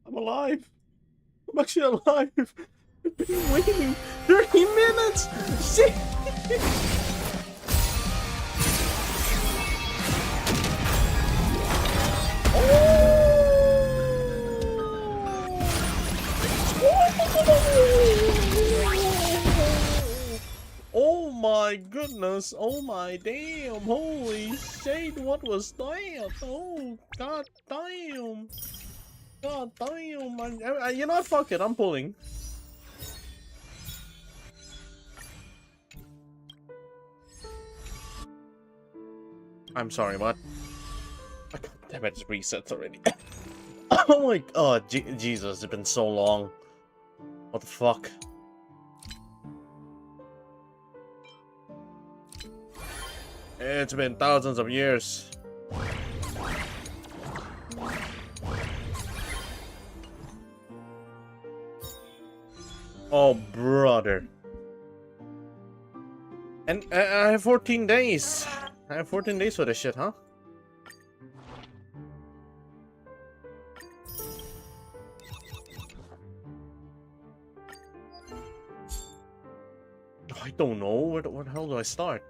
I'm alive. I'm actually alive. I've been waiting 30 minutes. Shit. Oh my goodness, oh my damn, holy shit, what was that? Oh, god damn. God damn, you know what, fuck it, I'm pulling. I'm sorry, what? God damn it, it resets already. Oh my god, Jesus, it's been so long. What the fuck? It's been thousands of years. Oh, brother. And I have 14 days. I have 14 days for this shit, huh? I don't know. Where the hell do I start?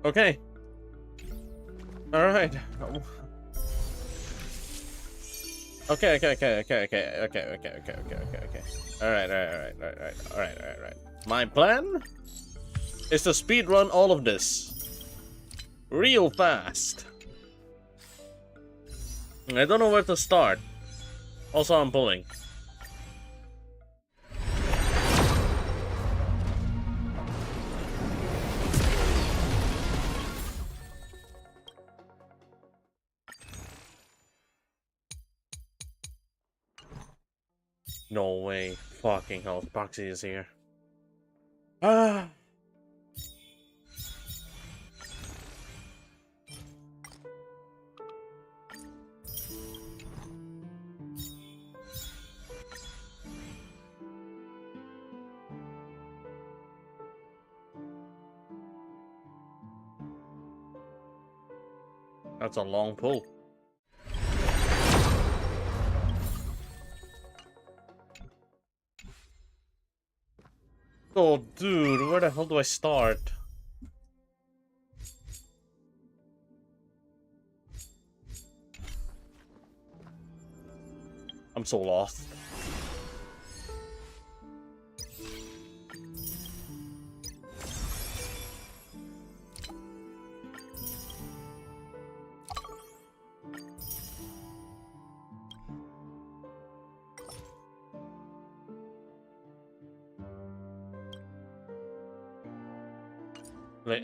Okay. All right. Okay. All right. My plan is to speedrun all of this real fast. I don't know where to start. Also, I'm pulling. No way. Fucking hell. Proxy is here. Ah. That's a long pull. Oh, dude, where the hell do I start? I'm so lost.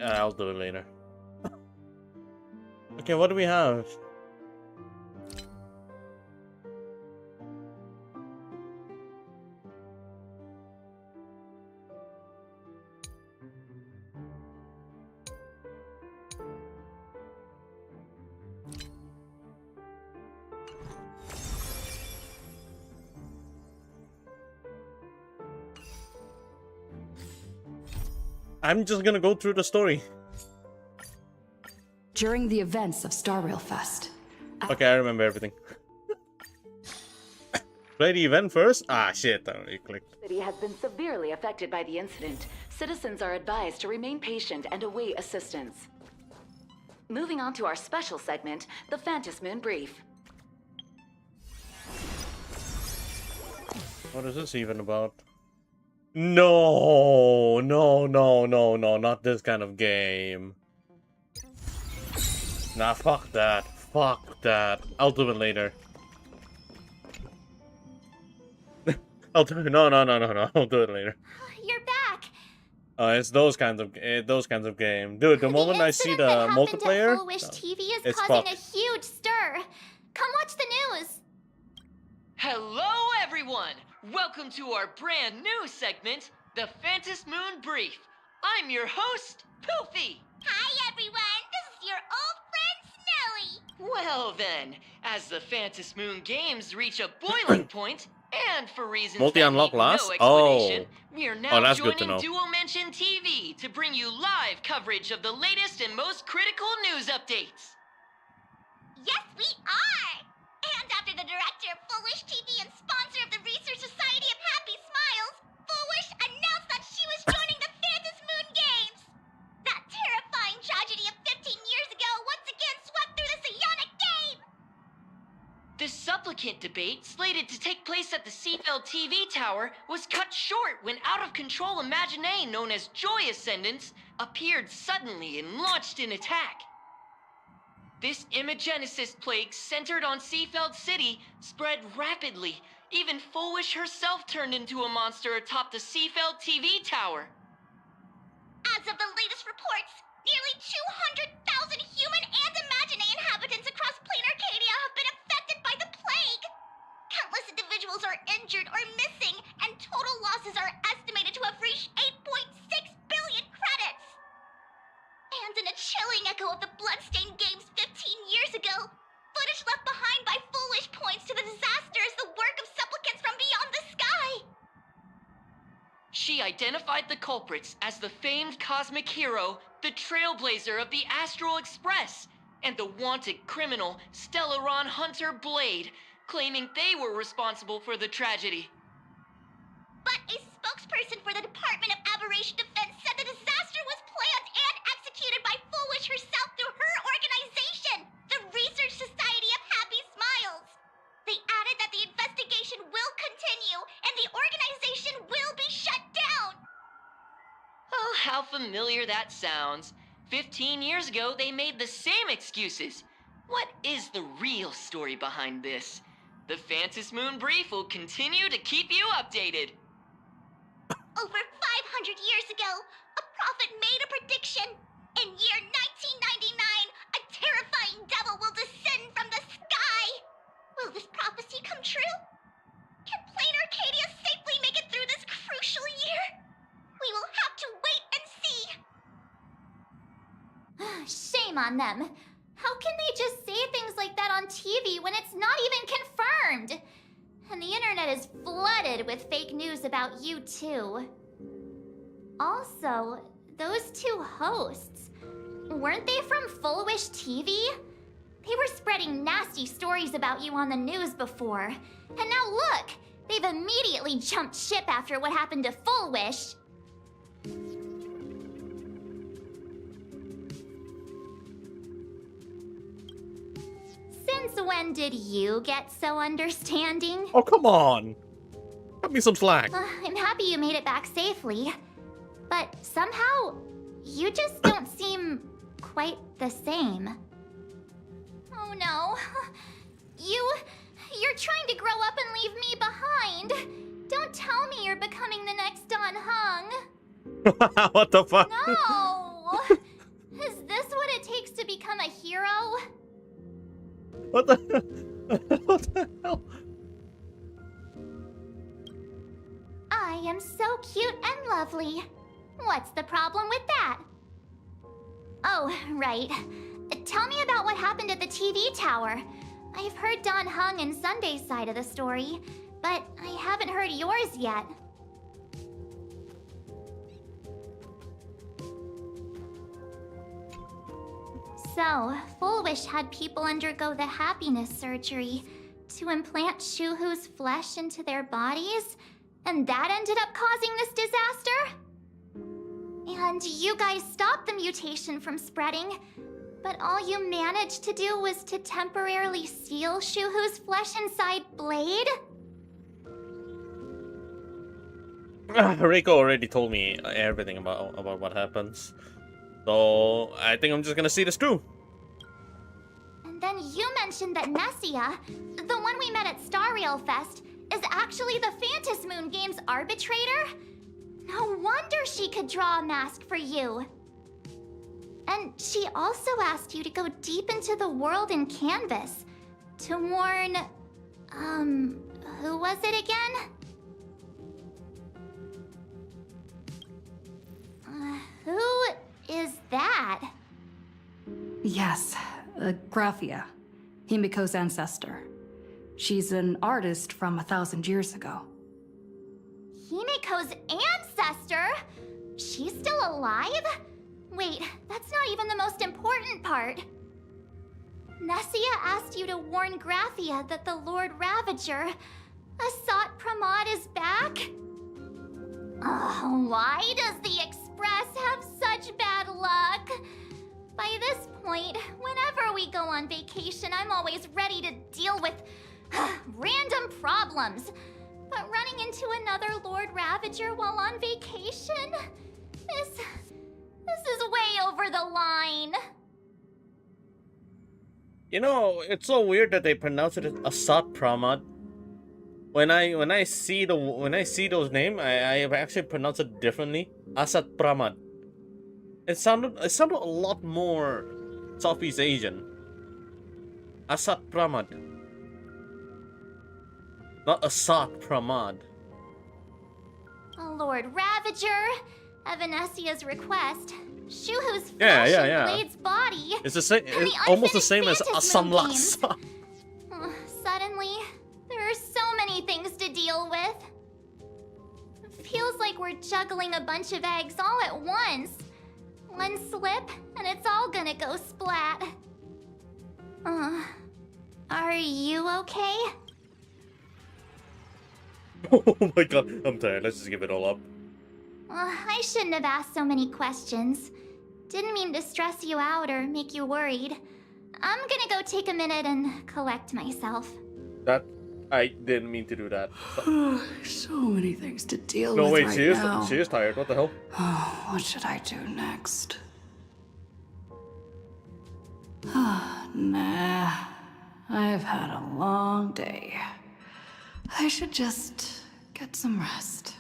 I'll do it later. Okay, what do we have? I'm just gonna go through the story. During the events of WRYYYYYYYYYYYYYYYYY. Okay, I remember everything. Play the event first? Ah, shit, I already clicked. The city has been severely affected by the incident. Citizens are advised to remain patient and await assistance. Moving on to our special segment, the Phantom Moon Brief. What is this even about? No, not this kind of game. Nah, fuck that. Fuck that. I'll do it later. I'll do it. No. I'll do it later. You're back. It's those kinds of game, dude. The moment I see the multiplayer, Wish TV is it's causing fucked. a huge stir. Come watch the news. Hello, everyone! Welcome to our brand new segment, the Phantom Moon Brief. I'm your host, Poofy. Hi, everyone. This is your old friend, Snowy. Well then, as the Phantom Moon games reach a boiling point, and for reasons Multi-unlock that need last? no explanation, we are Oh, now that's good to joining know. Duo Mention TV to bring you live coverage of the latest and most critical news updates. Yes, we are. And after the director of Foolish TV and sponsor of the Research Society of Happy Smiles, Foolish announced that she was joining the Phantom Moon Games. That terrifying tragedy of 15 years ago once again swept through the psionic game. The supplicant debate, slated to take place at the Seafeld TV tower, was cut short when out-of-control Imagine known as Joy Ascendants appeared suddenly and launched an attack. This Imagenesis plague centered on Seafeld City spread rapidly. Even Foolish herself turned into a monster atop the Seafeld TV tower. As of the latest reports, nearly 200,000 human and Imagine inhabitants across plain Arcadia have been affected by the plague. Countless individuals are injured or missing, and total losses are estimated to have reached 8.6 billion credits. And in a chilling echo of the Bloodstained Games 15 years ago, footage left behind by Foolish points to the disaster as the work of supplicants from beyond the sky. She identified the culprits as the famed cosmic hero, the trailblazer of the Astral Express, and the wanted criminal, Stellaron Hunter Blade, claiming they were responsible for the tragedy. But a spokesperson for the Department of Aberration Defense said the disaster was planned and executed by Foolish herself through her organization, the Research Society of Happy Smiles. They added that the investigation will continue and the organization will be shut down. Oh, how familiar that sounds. 15 years ago, they made the same excuses. What is the real story behind this? The Phantom Moon Brief will continue to keep you updated. Over 500 years ago, a prophet made a prediction. In year 1999, a terrifying devil will descend from the sky. Will this prophecy come true? Can plain Arcadia safely make it through this crucial year? We will have to wait and see. Shame on them. How can they just say things like that on TV when it's not even confirmed? And the internet is flooded with fake news about you too. Also, those two hosts, weren't they from Foolish TV? They were spreading nasty stories about you on the news before. And now look, they've immediately jumped ship after what happened to Foolish. Since when did you get so understanding? Oh, come on. Cut me some slack. I'm happy you made it back safely. But somehow, you just don't seem quite the same. Oh no. You're trying to grow up and leave me behind. Don't tell me you're becoming the next Don Hung. What the fuck? No! Is this what it takes to become a hero? What the what the hell? I am so cute and lovely. What's the problem with that? Oh, right. Tell me about what happened at the TV tower. I've heard Don Hung and Sunday's side of the story, but I haven't heard yours yet. So, Foolish had people undergo the happiness surgery to implant Shuhu's flesh into their bodies, and that ended up causing this disaster? And you guys stopped the mutation from spreading, but all you managed to do was to temporarily seal Shuhu's flesh inside Blade? Reiko already told me everything about what happens. So I think I'm just gonna see this through. And then you mentioned that Nessia, the one we met at Star Rail Fest, is actually the Phantom Moon Games arbitrator? No wonder she could draw a mask for you. And she also asked you to go deep into the world in Canvas to warn, Who was it again? Who is that? Yes, Graphia, Himiko's ancestor. She's an artist from 1,000 years ago. Himiko's ancestor? She's still alive? Wait, that's not even the most important part. Nessia asked you to warn Graphia that the Lord Ravager, Asat Pramod, is back? Why does the Express have such bad luck? By this point, whenever we go on vacation, I'm always ready to deal with random problems. But running into another Lord Ravager while on vacation? This is way over the line. You know, it's so weird that they pronounce it as Asat Pramod. When I see those names, I actually pronounce it differently. Asat Pramod. It sounded a lot more Southeast Asian. Asat Pramod. Not Asat Pramod. Lord Ravager, at Venesia's request, Shuhu's Yeah, flesh yeah, and yeah. Blade's body. It's the same. And It's the almost the same unfinished as Phantasm Asam games. Laksa. Suddenly, there are so many things to deal with. Feels like we're juggling a bunch of eggs all at once. One slip, and it's all gonna go splat. Are you okay? Oh my god, I'm tired. Let's just give it all up. I shouldn't have asked so many questions. Didn't mean to stress you out or make you worried. I'm gonna go take a minute and collect myself. That I didn't mean to do that. So many things to deal No, with wait, right she is now. tired. What the hell? Oh, what should I do next? Nah, I've had a long day. I should just get some rest.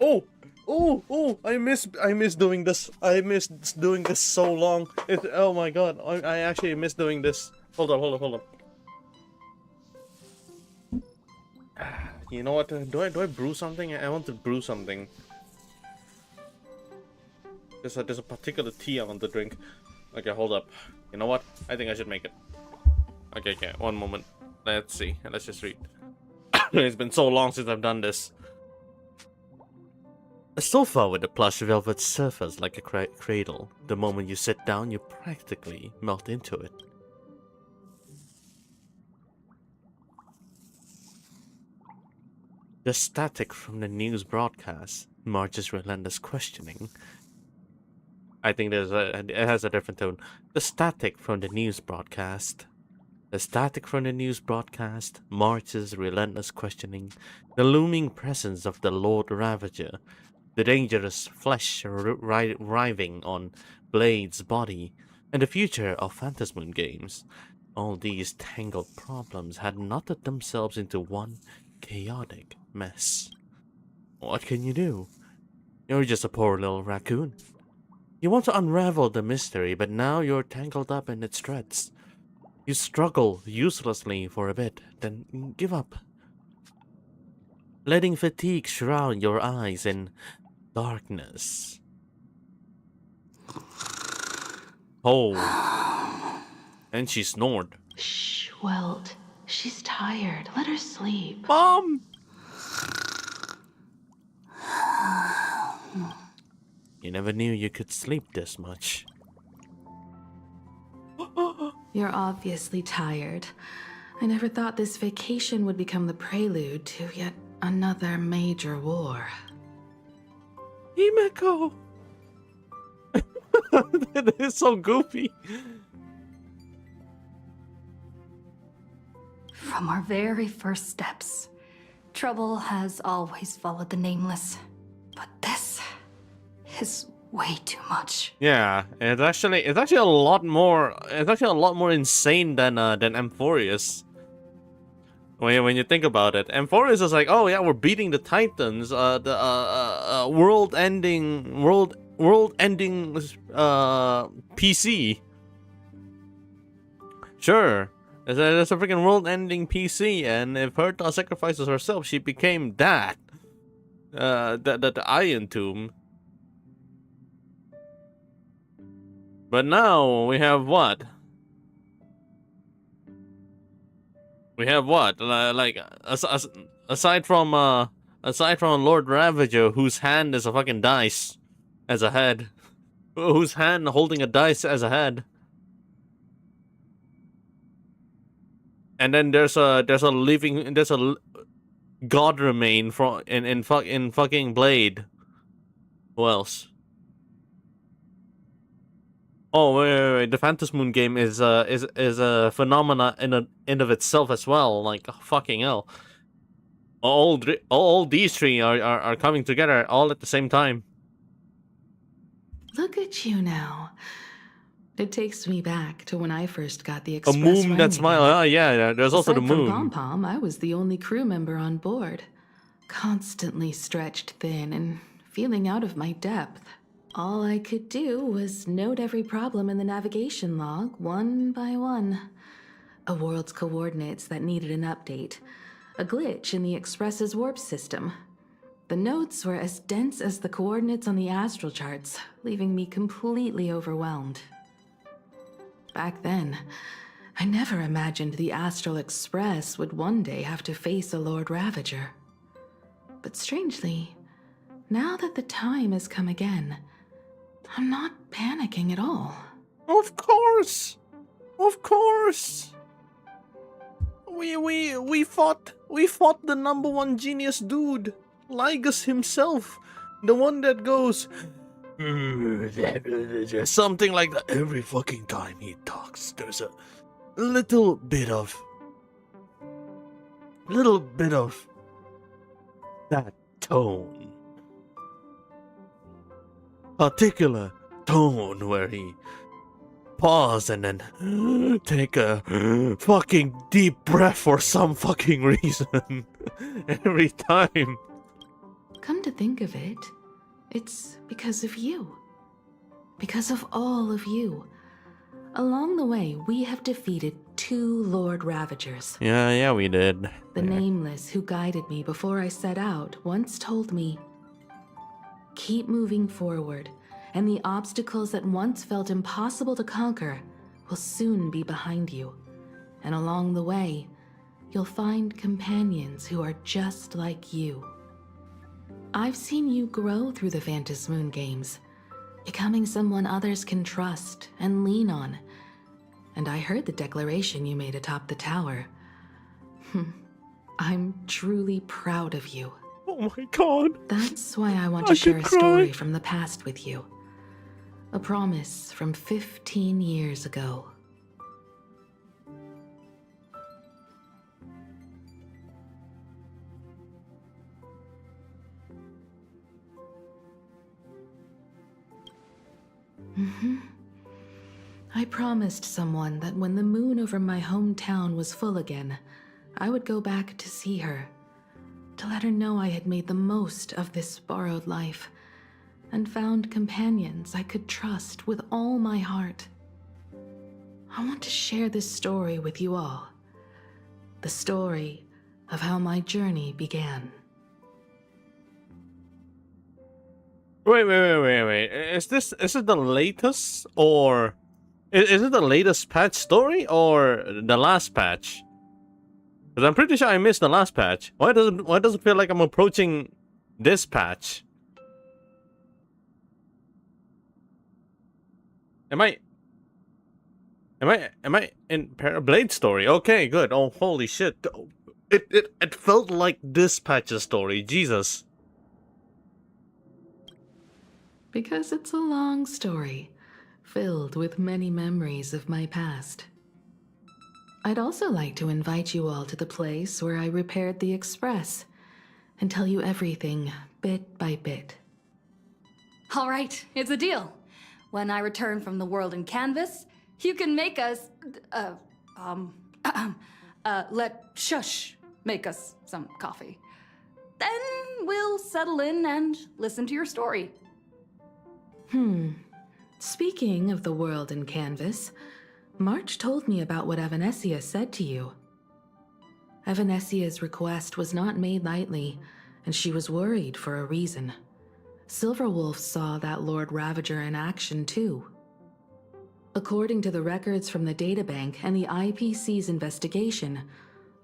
Oh! I miss doing this. I miss doing this so long. Oh my god! I actually miss doing this. Hold on. You know what? Do I brew something? I want to brew something. There's a particular tea I want to drink. Okay, hold up. You know what? I think I should make it. Okay, one moment. Let's see. Let's just read. It's been so long since I've done this. A sofa with a plush velvet surface like a cradle. The moment you sit down, you practically melt into it. The static from the news broadcast, Marge's relentless questioning. I think it has a different tone. The static from the news broadcast. The static from the news broadcast, Marge's relentless questioning, the looming presence of the Lord Ravager, the dangerous flesh writhing on Blade's body, and the future of Phantasmoon games. All these tangled problems had knotted themselves into one chaotic mess. What can you do? You're just a poor little raccoon. You want to unravel the mystery, but now you're tangled up in its threads. You struggle uselessly for a bit, then give up. Letting fatigue shroud your eyes in darkness. Oh. And she snored. Shh, Welt. She's tired. Let her sleep. Mom! You never knew you could sleep this much. You're obviously tired. I never thought this vacation would become the prelude to yet another major war. Himiko! That is so goofy. From our very first steps, trouble has always followed the Nameless. But this is way too much. Yeah, it's actually a lot more. It's actually a lot more insane than Amphorius. When you think about it, Amphorius is like, oh yeah, we're beating the Titans. World-ending PC. Sure. There's a freaking world-ending PC, and if Herta sacrifices herself, she became that. The Iron Tomb. But now we have what? We have what? Like aside from Lord Ravager, whose hand is a fucking dice as a head, whose hand holding a dice as a head. And then there's a god remain from in fucking Blade. Who else? Oh wait. The Phantom Moon game is a phenomena in of itself as well. Like fucking hell. All these three are coming together all at the same time. Look at you now. It takes me back to when I first got the A express. moon that smiles. Oh yeah, there's also the Aside from moon. Pom Pom, I was the only crew member on board, constantly stretched thin and feeling out of my depth. All I could do was note every problem in the navigation log, one by one. A world's coordinates that needed an update. A glitch in the Express's warp system. The notes were as dense as the coordinates on the astral charts, leaving me completely overwhelmed. Back then, I never imagined the Astral Express would one day have to face a Lord Ravager. But strangely, now that the time has come again, I'm not panicking at all. Of course! Of course! We fought the #1 genius dude, Lygus himself, the one that goes something like that every fucking time he talks. There's a little bit of that tone, particular tone where he pause and then take a fucking deep breath for some fucking reason every time. Come to think of it, it's because of you. Because of all of you. Along the way, we have defeated 2 Lord Ravagers. Yeah, we did. The Nameless, who guided me before I set out, once told me, keep moving forward, and the obstacles that once felt impossible to conquer will soon be behind you. And along the way, you'll find companions who are just like you. I've seen you grow through the Phantom Moon games, becoming someone others can trust and lean on. And I heard the declaration you made atop the tower. I'm truly proud of you. Oh my god. That's why I want to share a story from the past with you. A promise from 15 years ago. I promised someone that when the moon over my hometown was full again, I would go back to see her, to let her know I had made the most of this borrowed life, and found companions I could trust with all my heart. I want to share this story with you all. The story of how my journey began. Wait. Is it the latest, or is it the latest patch story or the last patch? Because I'm pretty sure I missed the last patch. Why does it feel like I'm approaching this patch? Am I in Blade story? Okay, good. Oh, holy shit. It felt like this patch's story. Jesus. Because it's a long story, filled with many memories of my past. I'd also like to invite you all to the place where I repaired the Express and tell you everything bit by bit. All right, it's a deal. When I return from the world in canvas, you can make us, let Shush make us some coffee. Then we'll settle in and listen to your story. Speaking of the world in canvas, March told me about what Evanesia said to you. Evanesia's request was not made lightly, and she was worried for a reason. Silverwolf saw that Lord Ravager in action too. According to the records from the databank and the IPC's investigation,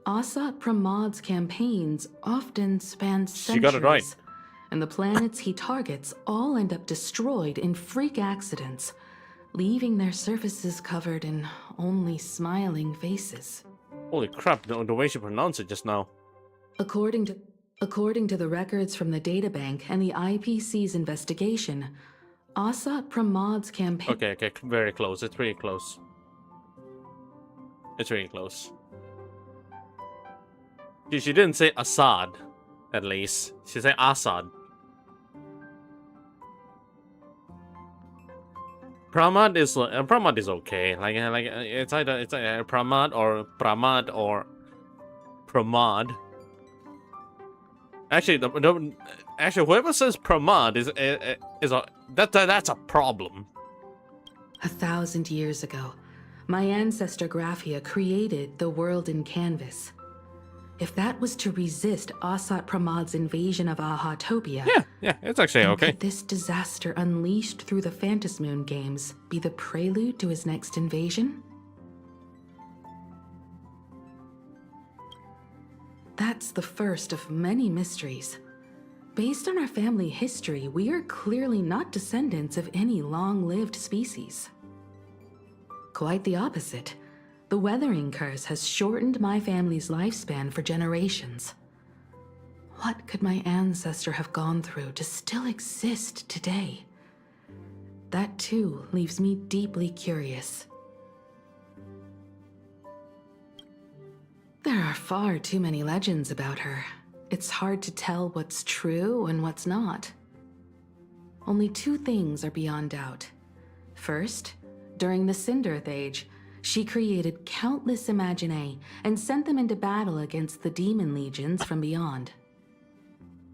Asat Pramad's campaigns often span centuries. She got it right. And the planets he targets all end up destroyed in freak accidents, leaving their surfaces covered in only smiling faces. Holy crap, the way she pronounced it just now. According to the records from the databank and the IPC's investigation, Asat Pramad's campaign... Okay, very close. It's pretty close. It's really close. She didn't say Assad, at least. She said Assad. Pramad is okay. Like it's either Pramad or Pramad. Actually, whoever says Pramad that's a problem. 1,000 years ago, my ancestor Graphia created the world in canvas. If that was to resist Asat Pramad's invasion of Ahatopia... Yeah, it's actually okay. Could this disaster unleashed through the Phantasmoon games be the prelude to his next invasion? That's the first of many mysteries. Based on our family history, we are clearly not descendants of any long-lived species. Quite the opposite. The weathering curse has shortened my family's lifespan for generations. What could my ancestor have gone through to still exist today? That too leaves me deeply curious. There are far too many legends about her. It's hard to tell what's true and what's not. Only two things are beyond doubt. First, during the Cinderth Age, she created countless Imaginae and sent them into battle against the demon legions from beyond.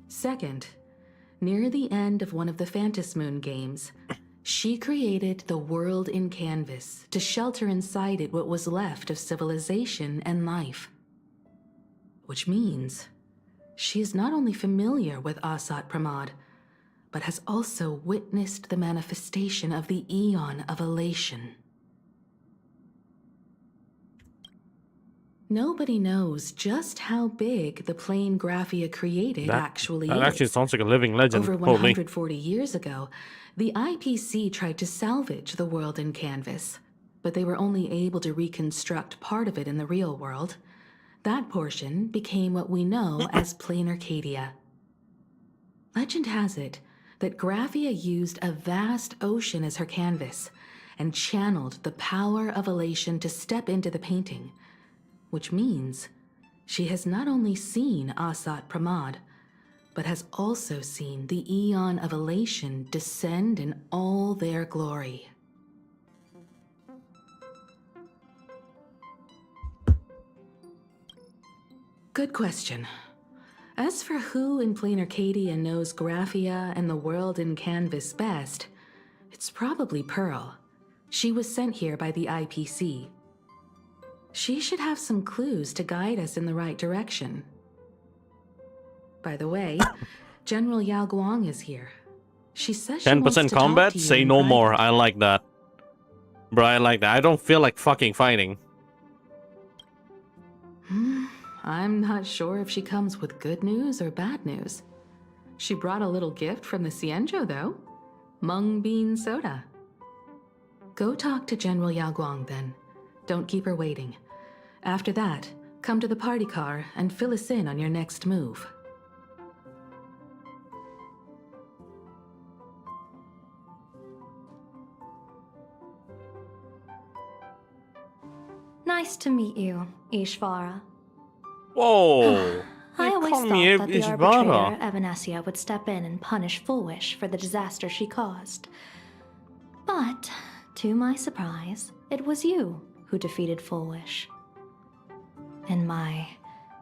Second, near the end of one of the Phantasmoon games, she created the world in canvas to shelter inside it what was left of civilization and life. Which means she is not only familiar with Asat Pramad, but has also witnessed the manifestation of the Eon of Elation. Nobody knows just how big the plane Graphia created actually is. That actually sounds like a living legend. Over 140 years ago, the IPC tried to salvage the world in canvas, but they were only able to reconstruct part of it in the real world. That portion became what we know as Plain Arcadia. Legend has it that Graphia used a vast ocean as her canvas and channeled the power of elation to step into the painting, which means she has not only seen Asat Pramad, but has also seen the Eon of Elation descend in all their glory. Good question. As for who in Plain Arcadia knows Graphia and the world in canvas best, it's probably Pearl. She was sent here by the IPC. She should have some clues to guide us in the right direction. By the way, General Yao Guang is here. She says she wants to 10% talk combat? to you Say in no private. more. I like that. Bro, I like that. I don't feel like fucking fighting. I'm not sure if she comes with good news or bad news. She brought a little gift from the Cienjo, though. Mung bean soda. Go talk to General Yao Guang, then. Don't keep her waiting. After that, come to the party car and fill us in on your next move. Nice to meet you, Ishvara. Whoa. I You always call thought me that the Ishvara. arbitrator, Evanesia, would step in and punish Fullwish for the disaster she caused. But, to my surprise, it was you who defeated Fullwish. In my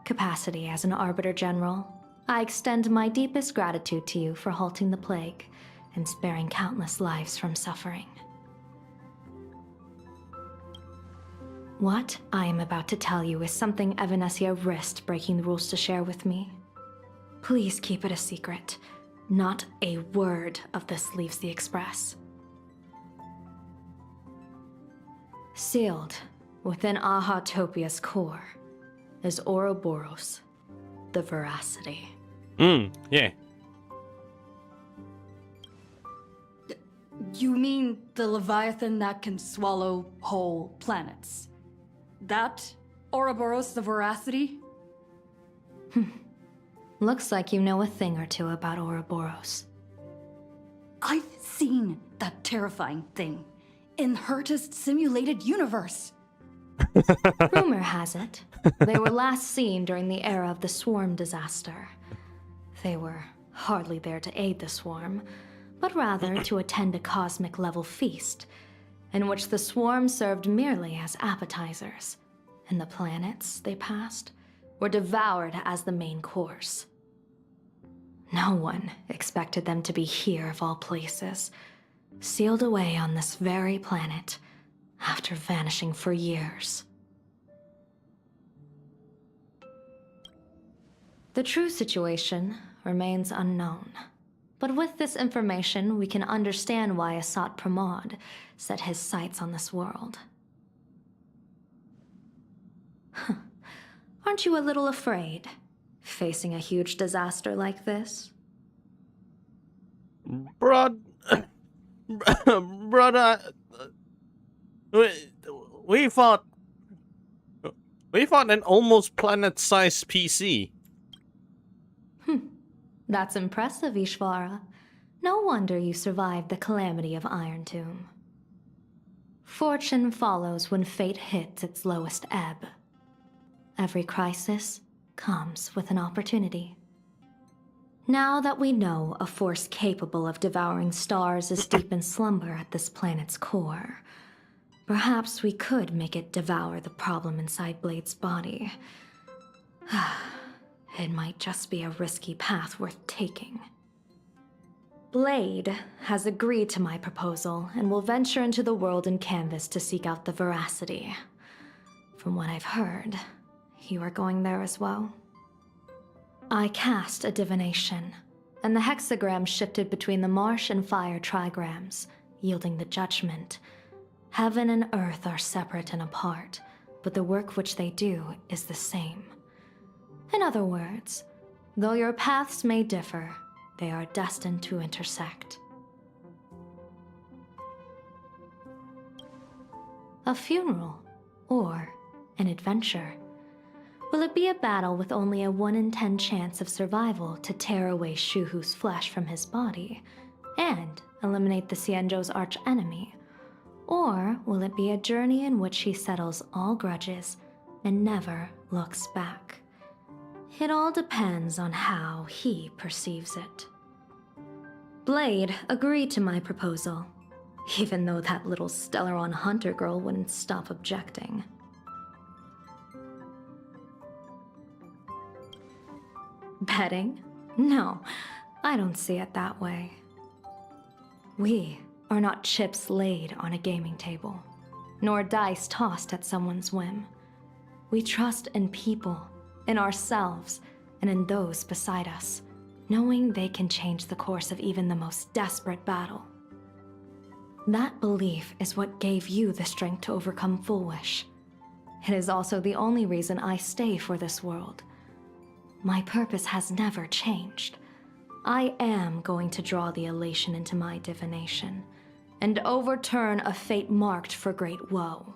capacity as an Arbiter General, I extend my deepest gratitude to you for halting the plague and sparing countless lives from suffering. What I am about to tell you is something Evanesia risked breaking the rules to share with me. Please keep it a secret. Not a word of this leaves the Express. Sealed within Ahatopia's core is Ouroboros, the Veracity. Yeah. You mean the Leviathan that can swallow whole planets? That Ouroboros the Veracity? Looks like you know a thing or two about Ouroboros. I've seen that terrifying thing in Herta's simulated universe. Rumor has it, they were last seen during the era of the Swarm disaster. They were hardly there to aid the Swarm, but rather to attend a cosmic-level feast, in which the Swarm served merely as appetizers, and the planets they passed were devoured as the main course. No one expected them to be here of all places, sealed away on this very planet, after vanishing for years. The true situation remains unknown. But with this information, we can understand why Asat Pramod set his sights on this world. Aren't you a little afraid, facing a huge disaster like this? Brother, we fought an almost planet-sized PC. That's impressive, Ishvara. No wonder you survived the calamity of Iron Tomb. Fortune follows when fate hits its lowest ebb. Every crisis comes with an opportunity. Now that we know a force capable of devouring stars is deep in slumber at this planet's core, perhaps we could make it devour the problem inside Blade's body. It might just be a risky path worth taking. Blade has agreed to my proposal and will venture into the world in canvas to seek out the Veracity. From what I've heard, you are going there as well. I cast a divination, and the hexagram shifted between the marsh and fire trigrams, yielding the judgment. Heaven and earth are separate and apart, but the work which they do is the same. In other words, though your paths may differ, they are destined to intersect. A funeral, or an adventure. Will it be a battle with only a 1 in 10 chance of survival to tear away Shuhu's flesh from his body, and eliminate the Xianzhou's arch-enemy? Or will it be a journey in which he settles all grudges and never looks back? It all depends on how he perceives it. Blade agreed to my proposal, even though that little Stellaron hunter girl wouldn't stop objecting. Betting? No, I don't see it that way. We are not chips laid on a gaming table, nor dice tossed at someone's whim. We trust in people, in ourselves, and in those beside us, knowing they can change the course of even the most desperate battle. That belief is what gave you the strength to overcome Fullwish. It is also the only reason I stay for this world. My purpose has never changed. I am going to draw the elation into my divination, and overturn a fate marked for great woe.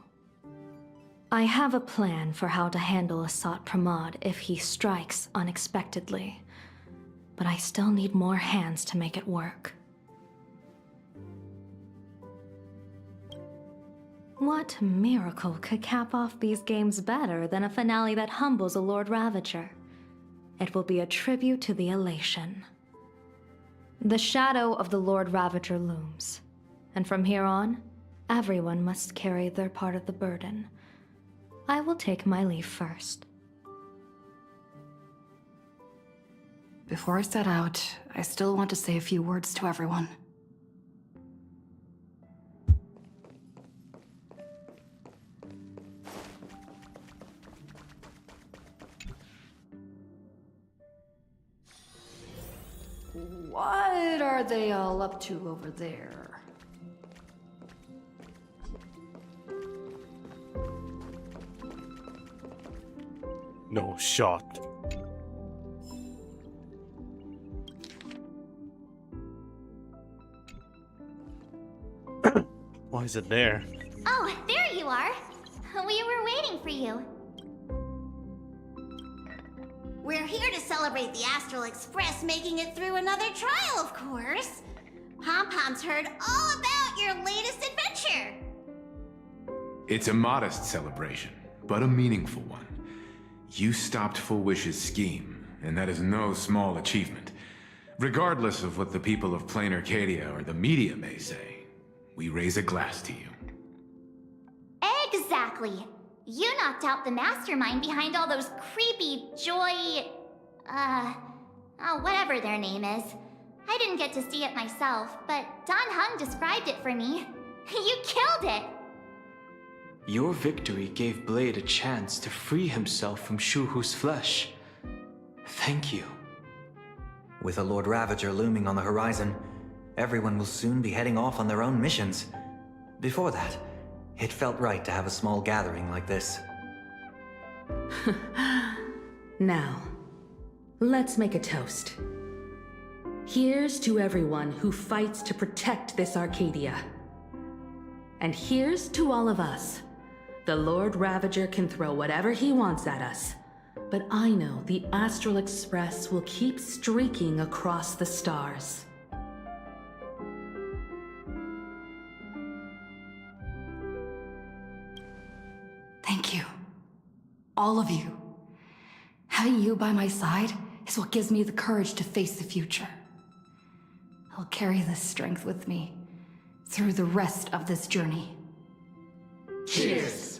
I have a plan for how to handle Asat Pramod if he strikes unexpectedly, but I still need more hands to make it work. What miracle could cap off these games better than a finale that humbles a Lord Ravager? It will be a tribute to the elation. The shadow of the Lord Ravager looms, and from here on, everyone must carry their part of the burden. I will take my leave first. Before I set out, I still want to say a few words to everyone. are they all up to over there? No shot. Why is it there? Oh, there you are. We were waiting for you. We're here to celebrate the Astral Express making it through another trial, of course. Pom-Pom's heard all about your latest adventure. It's a modest celebration, but a meaningful one. You stopped Full Wish's scheme, and that is no small achievement. Regardless of what the people of Plain Arcadia or the media may say, we raise a glass to you. Exactly. You knocked out the mastermind behind all those creepy whatever their name is. I didn't get to see it myself, but Don Hung described it for me. You killed it! Your victory gave Blade a chance to free himself from Shuhu's flesh. Thank you. With a Lord Ravager looming on the horizon, everyone will soon be heading off on their own missions. Before that, it felt right to have a small gathering like this. Now, let's make a toast. Here's to everyone who fights to protect this Arcadia. And here's to all of us. The Lord Ravager can throw whatever he wants at us, but I know the Astral Express will keep streaking across the stars. Thank you. All of you. Having you by my side is what gives me the courage to face the future. I'll carry this strength with me through the rest of this journey. Cheers!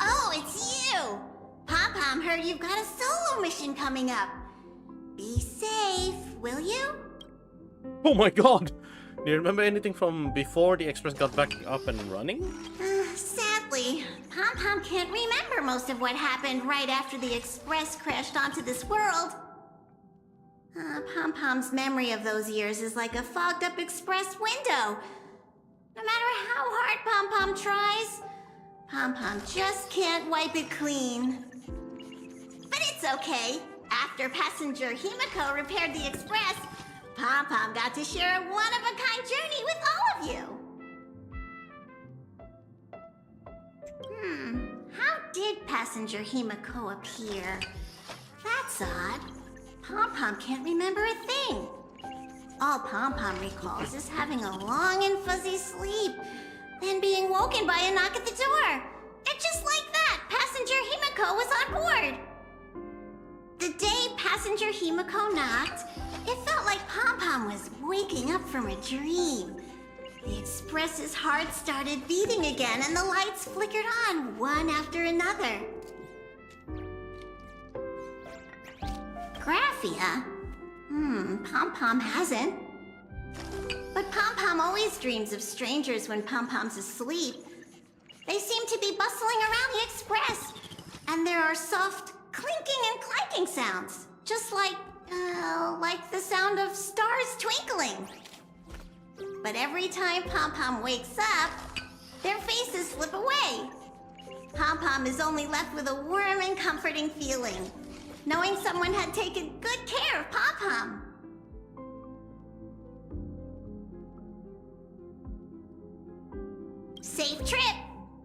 Oh, it's you! Pom-Pom heard you've got a solo mission coming up. Be safe, will you? Oh my god! Do you remember anything from before the Express got back up and running? Sadly, Pom-Pom can't remember most of what happened right after the Express crashed onto this world. Pom-Pom's memory of those years is like a fogged-up Express window. No matter how hard Pom-Pom tries, Pom-Pom just can't wipe it clean. But it's okay. After passenger Himiko repaired the Express, Pom-Pom got to share a one-of-a-kind journey with all of you. How did passenger Himiko appear? That's odd. Pom-Pom can't remember a thing. All Pom-Pom recalls is having a long and fuzzy sleep, then being woken by a knock at the door. And just like that, passenger Himiko was on board. The day passenger Himiko knocked, it felt like Pom-Pom was waking up from a dream. The Express's heart started beating again and the lights flickered on one after another. Graphia? Pom-Pom hasn't. But Pom-Pom always dreams of strangers when Pom-Pom's asleep. They seem to be bustling around the Express. And there are soft clinking and clanking sounds. Just like the sound of stars twinkling. But every time Pom-Pom wakes up, their faces slip away. Pom-Pom is only left with a warm and comforting feeling, knowing someone had taken good care of Pom-Pom. Safe trip!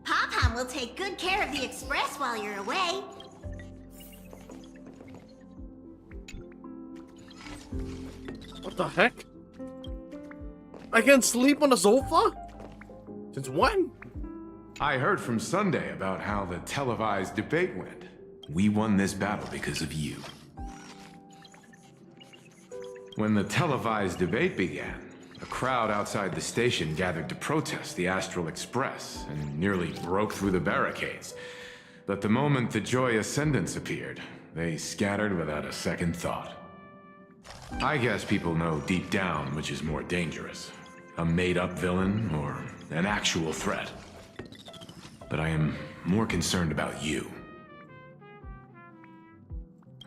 Pom-Pom will take good care of the Express while you're away. What the heck? I can't sleep on the sofa? Since when? I heard from Sunday about how the televised debate went. We won this battle because of you. When the televised debate began, a crowd outside the station gathered to protest the Astral Express and nearly broke through the barricades. But the moment the Joy Ascendants appeared, They scattered without a second thought. I guess people know deep down which is more dangerous. A made-up villain or an actual threat. But I am more concerned about you.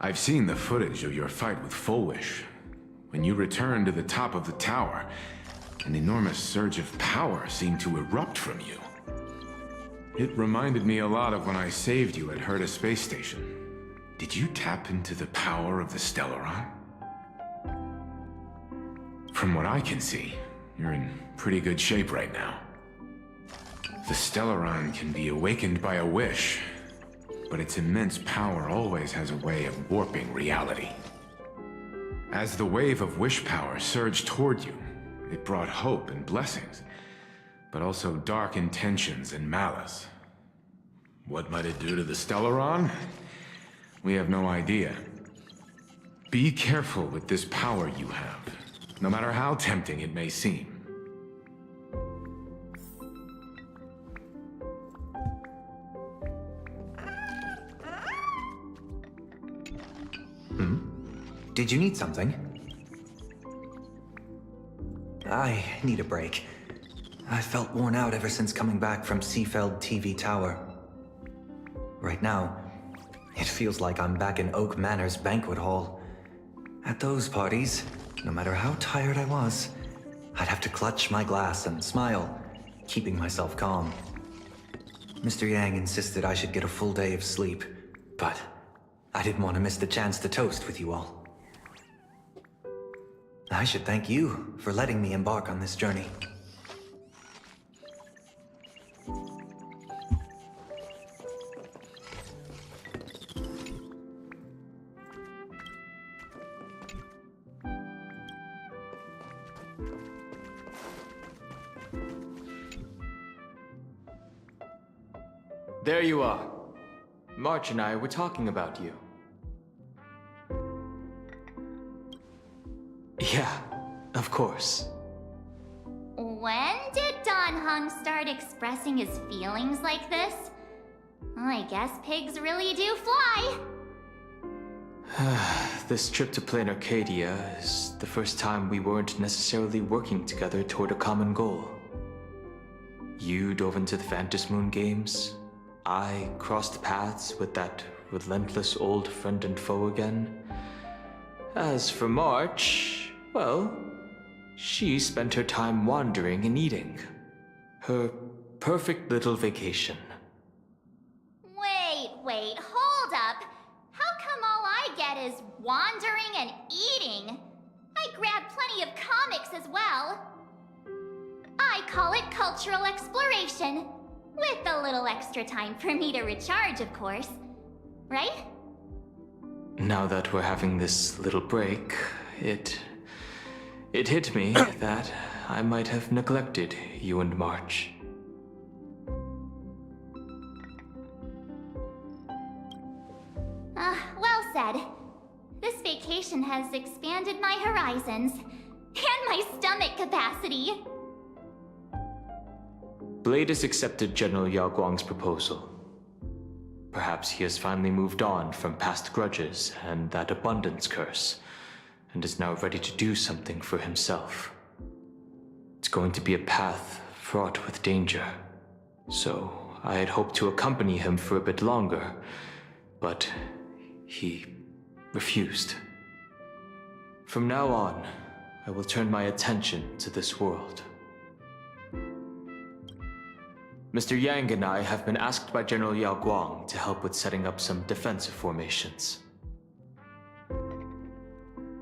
I've seen the footage of your fight with Fulwish. When you returned to the top of the tower, an enormous surge of power seemed to erupt from you. It reminded me a lot of when I saved you at Herta Space Station. Did you tap into the power of the Stellaron? From what I can see, you're in pretty good shape right now. The Stellaron can be awakened by a wish, but its immense power always has a way of warping reality. As the wave of wish power surged toward you, it brought hope and blessings, but also dark intentions and malice. What might it do to the Stellaron? We have no idea. Be careful with this power you have, no matter how tempting it may seem. Did you need something? I need a break. I felt worn out ever since coming back from Seafeld TV Tower. Right now, it feels like I'm back in Oak Manor's banquet hall. At those parties, no matter how tired I was, I'd have to clutch my glass and smile, keeping myself calm. Mr. Yang insisted I should get a full day of sleep, but I didn't want to miss the chance to toast with you all. I should thank you for letting me embark on this journey. There you are. March and I were talking about you. Yeah, of course. When did Don Hung start expressing his feelings like this? I guess pigs really do fly. This trip to Plain Arcadia is the first time we weren't necessarily working together toward a common goal. You dove into the Phantasmoon games. I crossed paths with that relentless old friend and foe again. As for March, well, she spent her time wandering and eating. Her perfect little vacation. Wait, hold up. How come all I get is wandering and eating? I grabbed plenty of comics as well. I call it cultural exploration. With a little extra time for me to recharge, of course. Right? Now that we're having this little break, it hit me that I might have neglected you and March. Well said. This vacation has expanded my horizons. And my stomach capacity. Blade has accepted General Yao Guang's proposal. Perhaps he has finally moved on from past grudges and that abundance curse, and is now ready to do something for himself. It's going to be a path fraught with danger, so I had hoped to accompany him for a bit longer, but he refused. From now on, I will turn my attention to this world. Mr. Yang and I have been asked by General Yao Guang to help with setting up some defensive formations.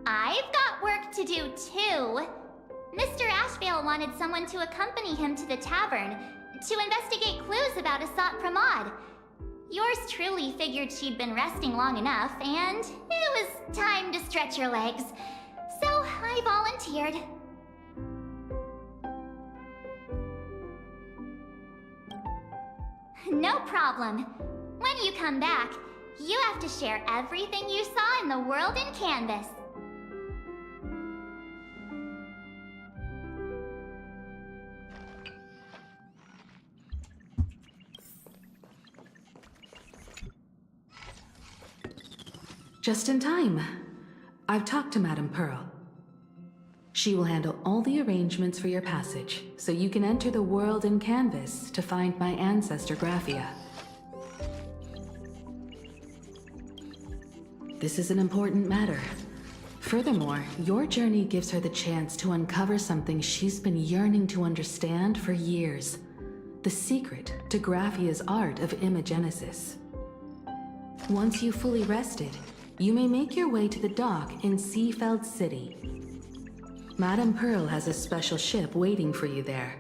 I've got work to do too. Mr. Ashvale wanted someone to accompany him to the tavern to investigate clues about Asat Pramod. Yours truly figured she'd been resting long enough, and it was time to stretch her legs. So I volunteered. No problem. When you come back, you have to share everything you saw in the world in Canvas. Just in time. I've talked to Madame Pearl. She will handle all the arrangements for your passage, so you can enter the world in Canvas to find my ancestor Graphia. This is an important matter. Furthermore, your journey gives her the chance to uncover something she's been yearning to understand for years. The secret to Graphia's art of imagenesis. Once you've fully rested, you may make your way to the dock in Seafeld City. Madame Pearl has a special ship waiting for you there.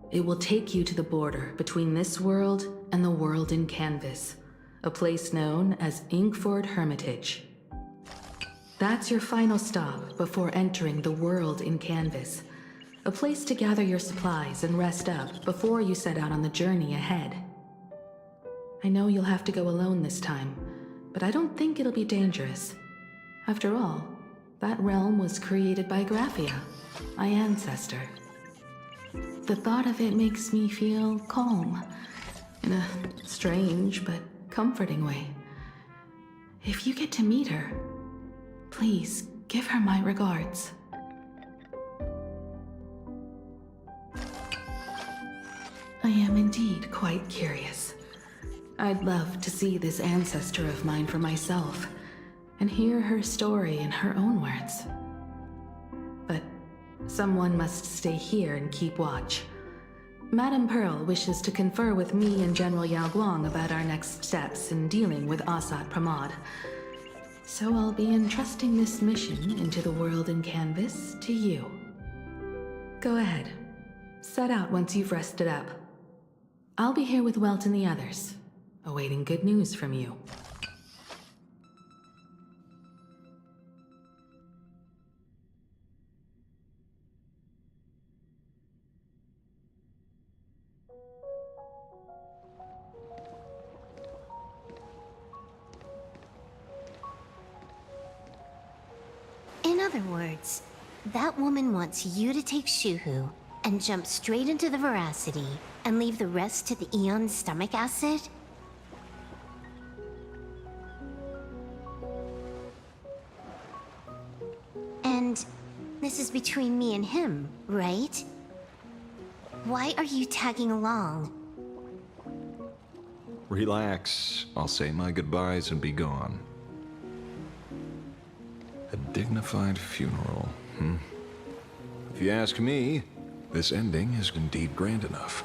It will take you to the border between this world and the world in Canvas, a place known as Inkford Hermitage. That's your final stop before entering the world in Canvas, a place to gather your supplies and rest up before you set out on the journey ahead. I know you'll have to go alone this time, but I don't think it'll be dangerous. After all, that realm was created by Graphia, my ancestor. The thought of it makes me feel calm, in a strange but comforting way. If you get to meet her, please give her my regards. I am indeed quite curious. I'd love to see this ancestor of mine for myself, and hear her story in her own words. But someone must stay here and keep watch. Madame Pearl wishes to confer with me and General Yao Guang about our next steps in dealing with Asat Pramod. So I'll be entrusting this mission into the world in Canvas to you. Go ahead. Set out once you've rested up. I'll be here with Welt and the others, awaiting good news from you. In other words, that woman wants you to take Shuhu and jump straight into the Veracity and leave the rest to the Eon's stomach acid? And this is between me and him, right? Why are you tagging along? Relax. I'll say my goodbyes and be gone. A dignified funeral, If you ask me, this ending is indeed grand enough.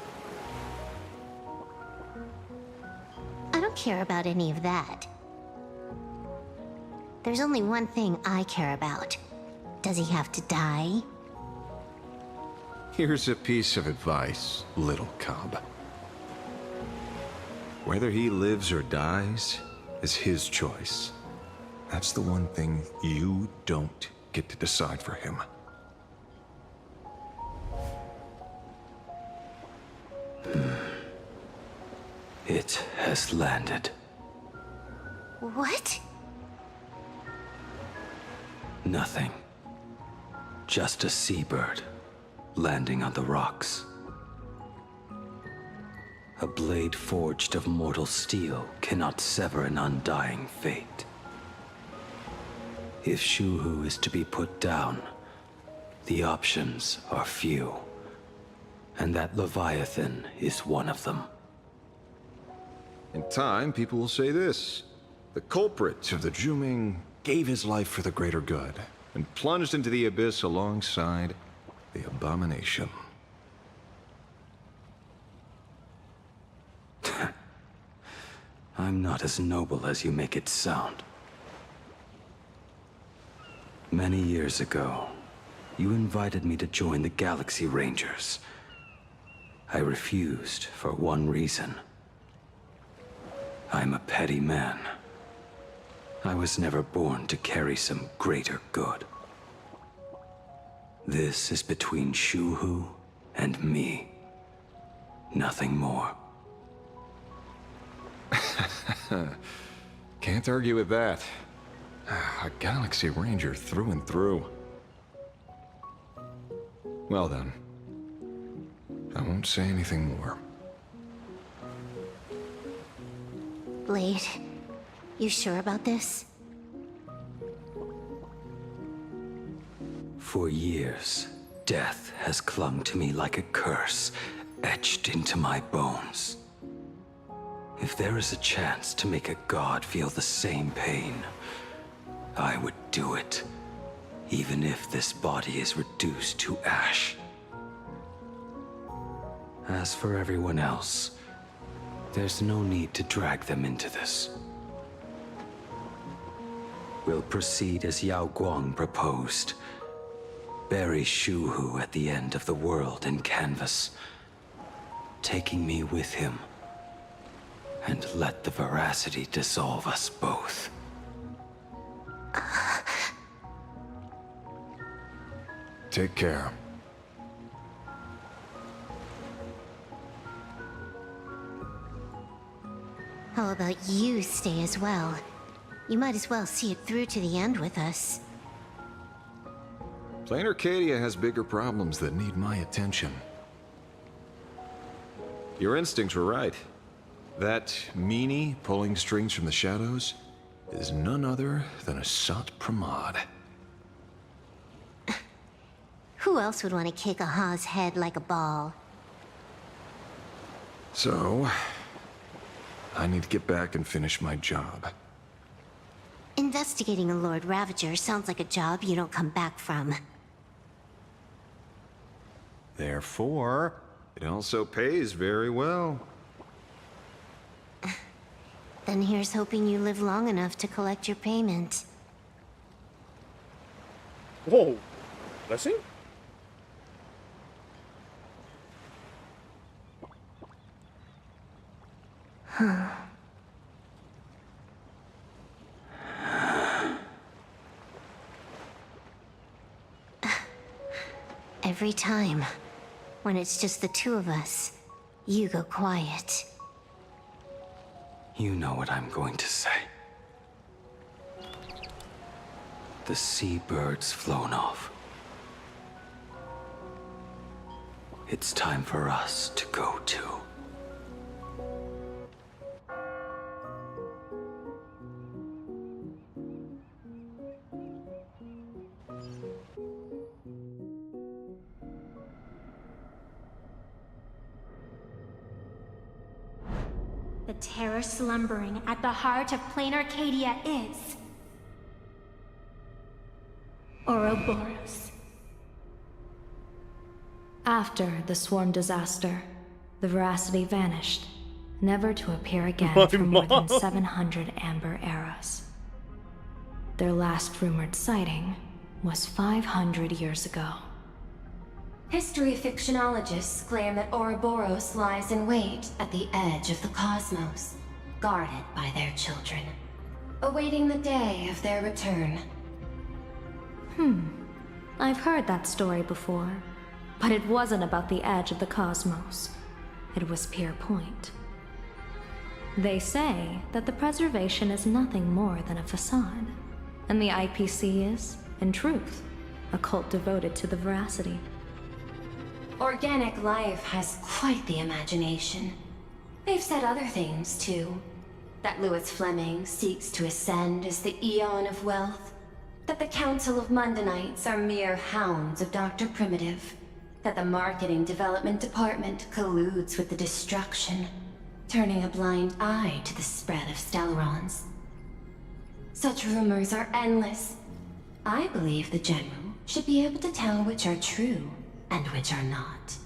I don't care about any of that. There's only one thing I care about. Does he have to die? Here's a piece of advice, little cub. Whether he lives or dies is his choice. That's the one thing you don't get to decide for him. It has landed. What? Nothing. Just a seabird landing on the rocks. A blade forged of mortal steel cannot sever an undying fate. If Shuhu is to be put down, the options are few, and that Leviathan is one of them. In time, people will say this. The culprit of the Juming gave his life for the greater good, and plunged into the abyss alongside the abomination. I'm not as noble as you make it sound. Many years ago, you invited me to join the Galaxy Rangers. I refused for one reason. I'm a petty man. I was never born to carry some greater good. This is between Shuhu and me. Nothing more. Can't argue with that. A Galaxy Ranger through and through. Well then. I won't say anything more. Blade, you sure about this? For years, death has clung to me like a curse, etched into my bones. If there is a chance to make a god feel the same pain, I would do it, even if this body is reduced to ash. As for everyone else, there's no need to drag them into this. We'll proceed as Yao Guang proposed. Bury Shu Hu at the end of the world in canvas, taking me with him, and let the veracity dissolve us both. Take care. How about you stay as well? You might as well see it through to the end with us. Plain Arcadia has bigger problems that need my attention. Your instincts were right. That meanie pulling strings from the shadows is none other than a Sat Pramod. Who else would want to kick a Ha's head like a ball? So, I need to get back and finish my job. Investigating a Lord Ravager sounds like a job you don't come back from. Therefore, it also pays very well. Then here's hoping you live long enough to collect your payment. Whoa. Blessing? Every time, when it's just the two of us, you go quiet. You know what I'm going to say. The seabird's flown off. It's time for us to go too. The terror slumbering at the heart of plain Arcadia is... Ouroboros. After the swarm disaster, the veracity vanished, never to appear again My for more than mom. 700 amber eras. Their last rumored sighting was 500 years ago. History fictionologists claim that Ouroboros lies in wait at the edge of the cosmos, guarded by their children, awaiting the day of their return. I've heard that story before, but it wasn't about the edge of the cosmos. It was Pier Point. They say that the preservation is nothing more than a facade, and the IPC is, in truth, a cult devoted to the veracity. Organic life has quite the imagination. They've said other things, too. That Louis Fleming seeks to ascend as the Eon of Wealth. That the Council of Mundanites are mere hounds of Dr. Primitive. That the Marketing Development Department colludes with the destruction, turning a blind eye to the spread of Stellarons. Such rumors are endless. I believe the General should be able to tell which are true and which are not.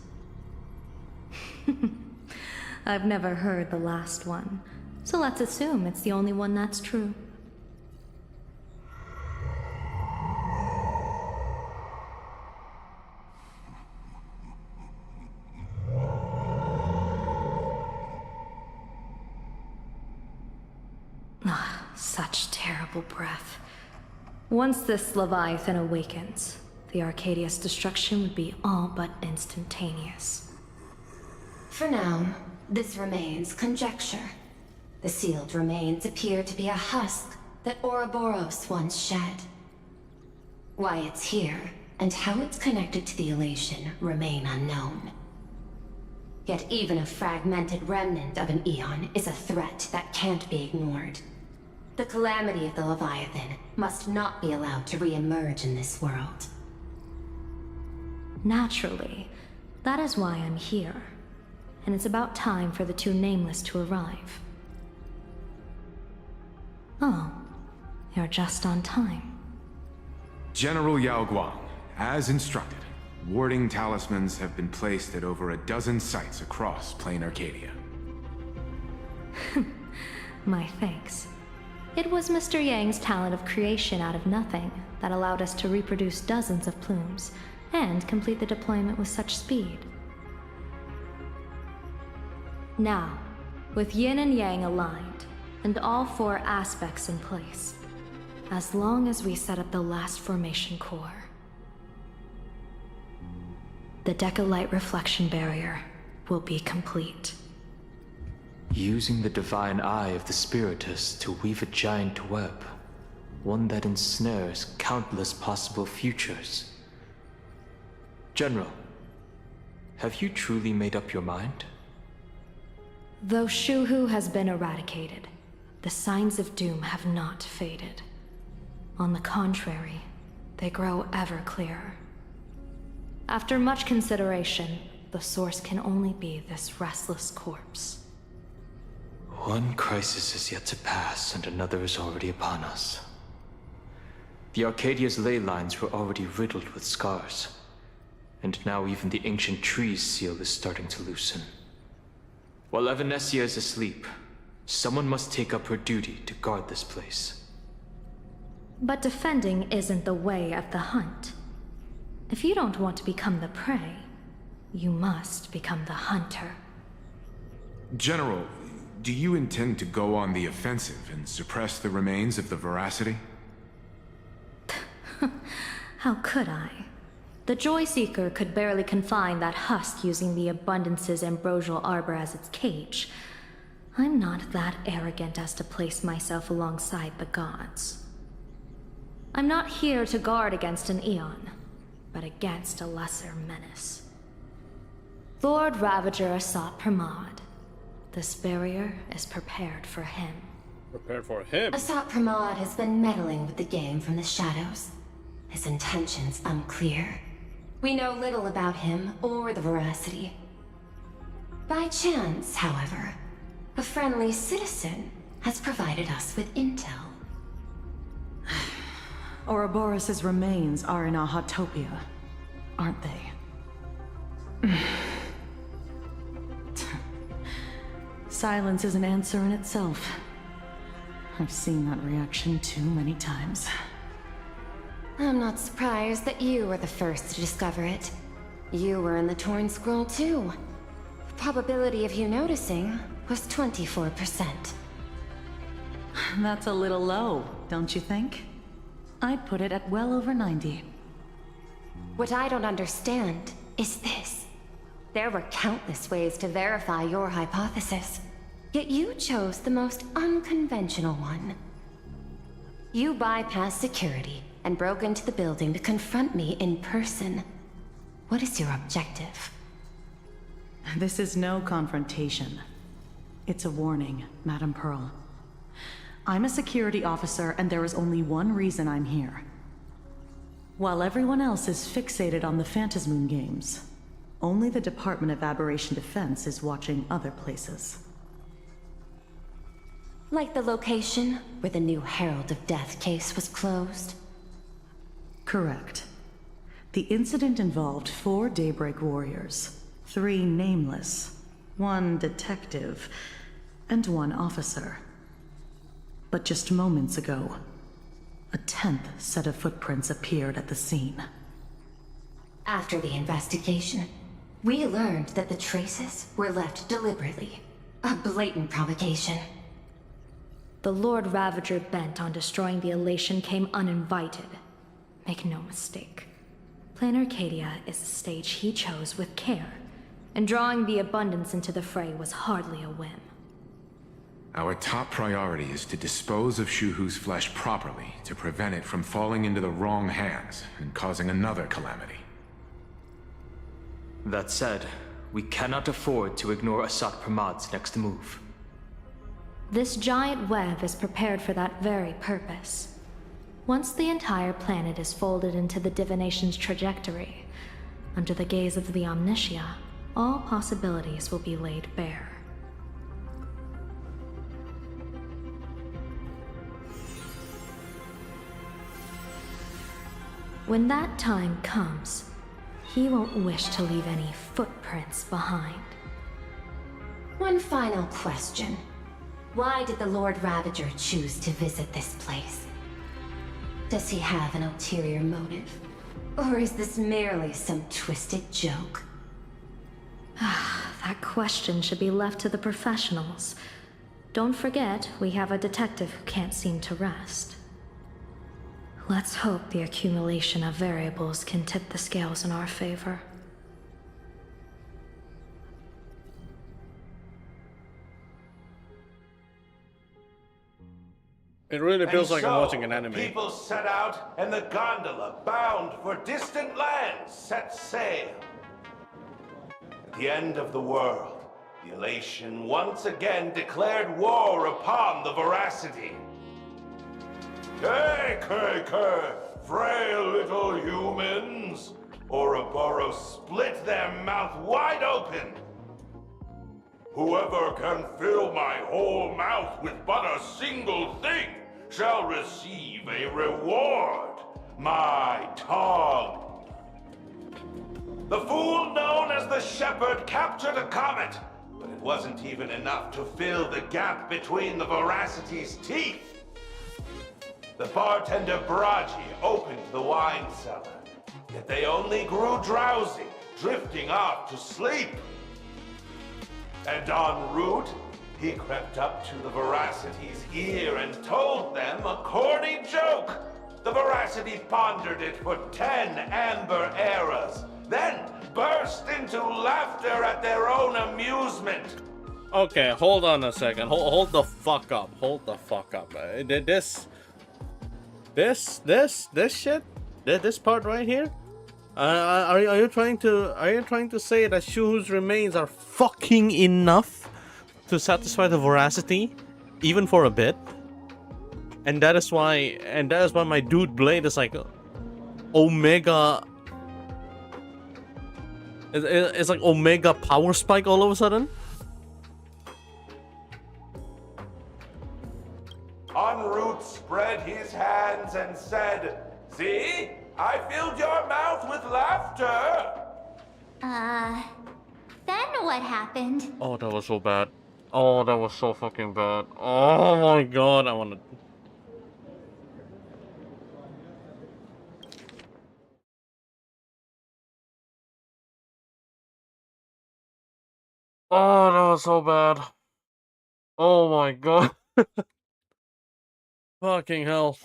I've never heard the last one, so let's assume it's the only one that's true. Such terrible breath. Once this Leviathan awakens, the Arcadia's destruction would be all but instantaneous. For now, this remains conjecture. The sealed remains appear to be a husk that Ouroboros once shed. Why it's here, and how it's connected to the elation, remain unknown. Yet even a fragmented remnant of an Eon is a threat that can't be ignored. The calamity of the Leviathan must not be allowed to re-emerge in this world. Naturally, that is why I'm here. And it's about time for the two Nameless to arrive. Oh, you're just on time. General Yao Guang, as instructed, warding talismans have been placed at over a dozen sites across Plain Arcadia. My thanks. It was Mr. Yang's talent of creation out of nothing that allowed us to reproduce dozens of plumes and complete the deployment with such speed. Now, with Yin and Yang aligned, and all four aspects in place, as long as we set up the last formation core, the Decalight reflection barrier will be complete. Using the divine eye of the Spiritus to weave a giant web, one that ensnares countless possible futures. General, have you truly made up your mind? Though Shuhu has been eradicated, the signs of doom have not faded. On the contrary, they grow ever clearer. After much consideration, the source can only be this restless corpse. One crisis is yet to pass, and another is already upon us. The Arcadia's ley lines were already riddled with scars, and now even the ancient tree's seal is starting to loosen. While Evanesia is asleep, someone must take up her duty to guard this place. But defending isn't the way of the hunt. If you don't want to become the prey, you must become the hunter. General, do you intend to go on the offensive and suppress the remains of the Veracity? How could I? The Joy Seeker could barely confine that husk using the Abundance's ambrosial arbor as its cage. I'm not that arrogant as to place myself alongside the gods. I'm not here to guard against an Eon, but against a lesser menace. Lord Ravager Asat Pramod. This barrier is prepared for him. Prepared for him? Asat Pramod has been meddling with the game from the shadows. His intentions unclear. We know little about him or the Veracity. By chance, however, a friendly citizen has provided us with intel. Ouroboros' remains are in Ahatopia, aren't they? Silence is an answer in itself. I've seen that reaction too many times. I'm not surprised that you were the first to discover it. You were in the Torn Scroll too. The probability of you noticing was 24%. That's a little low, don't you think? I'd put it at well over 90. What I don't understand is this. There were countless ways to verify your hypothesis, yet you chose the most unconventional one. You bypassed security and broke into the building to confront me in person. What is your objective? This is no confrontation. It's a warning, Madam Pearl. I'm a security officer, and there is only one reason I'm here. While everyone else is fixated on the Phantasmoon games, only the Department of Aberration Defense is watching other places. Like the location where the new Herald of Death case was closed? Correct. The incident involved 4 Daybreak warriors, 3 nameless, 1 detective, and 1 officer. But just moments ago, a 10th set of footprints appeared at the scene. After the investigation, we learned that the traces were left deliberately. A blatant provocation. The Lord Ravager bent on destroying the Elation came uninvited. Make no mistake. Plain Arcadia is a stage he chose with care, and drawing the Abundance into the fray was hardly a whim. Our top priority is to dispose of Shuhu's flesh properly to prevent it from falling into the wrong hands and causing another calamity. That said, we cannot afford to ignore Asat Pramod's next move. This giant web is prepared for that very purpose. Once the entire planet is folded into the divination's trajectory, under the gaze of the Omnitia, all possibilities will be laid bare. When that time comes, he won't wish to leave any footprints behind. One final question. Why did the Lord Ravager choose to visit this place? Does he have an ulterior motive? Or is this merely some twisted joke? That question should be left to the professionals. Don't forget, we have a detective who can't seem to rest. Let's hope the accumulation of variables can tip the scales in our favor. It really feels like I'm so, watching an anime. People set out, and the gondola, bound for distant lands, set sail. At the end of the world, the Elation once again declared war upon the Veracity. Frail little humans! Ouroboros split their mouth wide open. Whoever can fill my whole mouth with but a single thing shall receive a reward. My tongue. The fool known as the Shepherd captured a comet, but it wasn't even enough to fill the gap between the Veracity's teeth. The bartender Braji opened the wine cellar, yet they only grew drowsy, drifting off to sleep. And en route, he crept up to the Veracity's ear and told them a corny joke. The Veracity pondered it for 10 amber eras, then burst into laughter at their own amusement. Okay, hold on a second. Hold the fuck up. Hold the fuck up. This shit? This part right here? Are you trying to say that Shuhu's remains are fucking enough to satisfy the Veracity, even for a bit? And that is why my dude Blade is like Omega. It's like Omega power spike all of a sudden. En route spread his hands and said, "See? I filled your mouth with laughter." Then what happened? Oh, that was so bad. Oh, that was so fucking bad. Oh my god, I wanna... Oh, that was so bad. Oh my god. Fucking hell.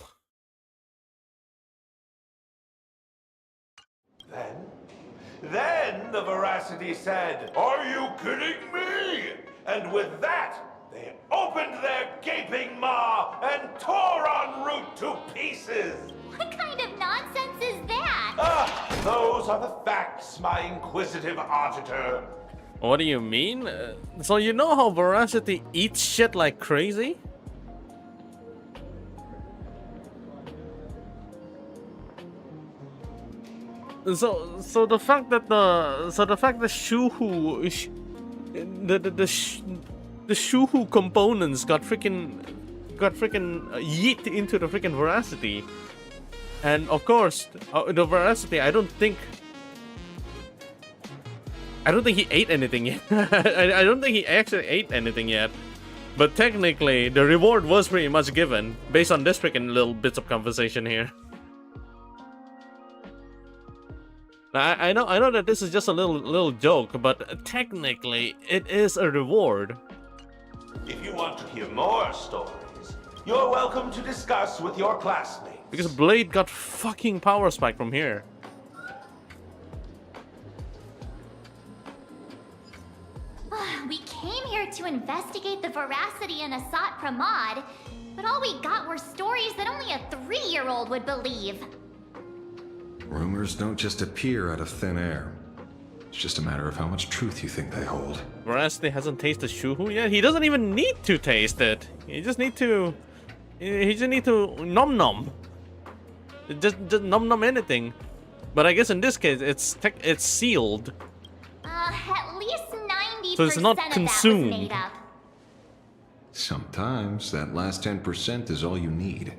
Then the Veracity said, "Are you kidding me?" And with that, they opened their gaping maw and tore en route to pieces. What kind of nonsense is that? Those are the facts, my inquisitive auditor. What do you mean? So you know how Veracity eats shit like crazy? So the fact that Shuhu, the Shuhu components got freaking yeet into the freaking Veracity, and of course the Veracity. I don't think he ate anything yet. I don't think he actually ate anything yet. But technically, the reward was pretty much given based on this freaking little bits of conversation here. Now, I know that this is just a little joke, but technically it is a reward. If you want to hear more stories, you're welcome to discuss with your classmates. Because Blade got fucking power spike from here. We came here to investigate the Veracity and Asat Pramod, but all we got were stories that only a 3-year-old would believe. Rumors don't just appear out of thin air. It's just a matter of how much truth you think they hold. Veracity hasn't tasted Shuhu yet. He doesn't even need to taste it. He just need to nom nom. Just nom nom anything. But I guess in this case, it's sealed. At least 90% So it's not of consumed. that was made up. Sometimes that last 10% is all you need.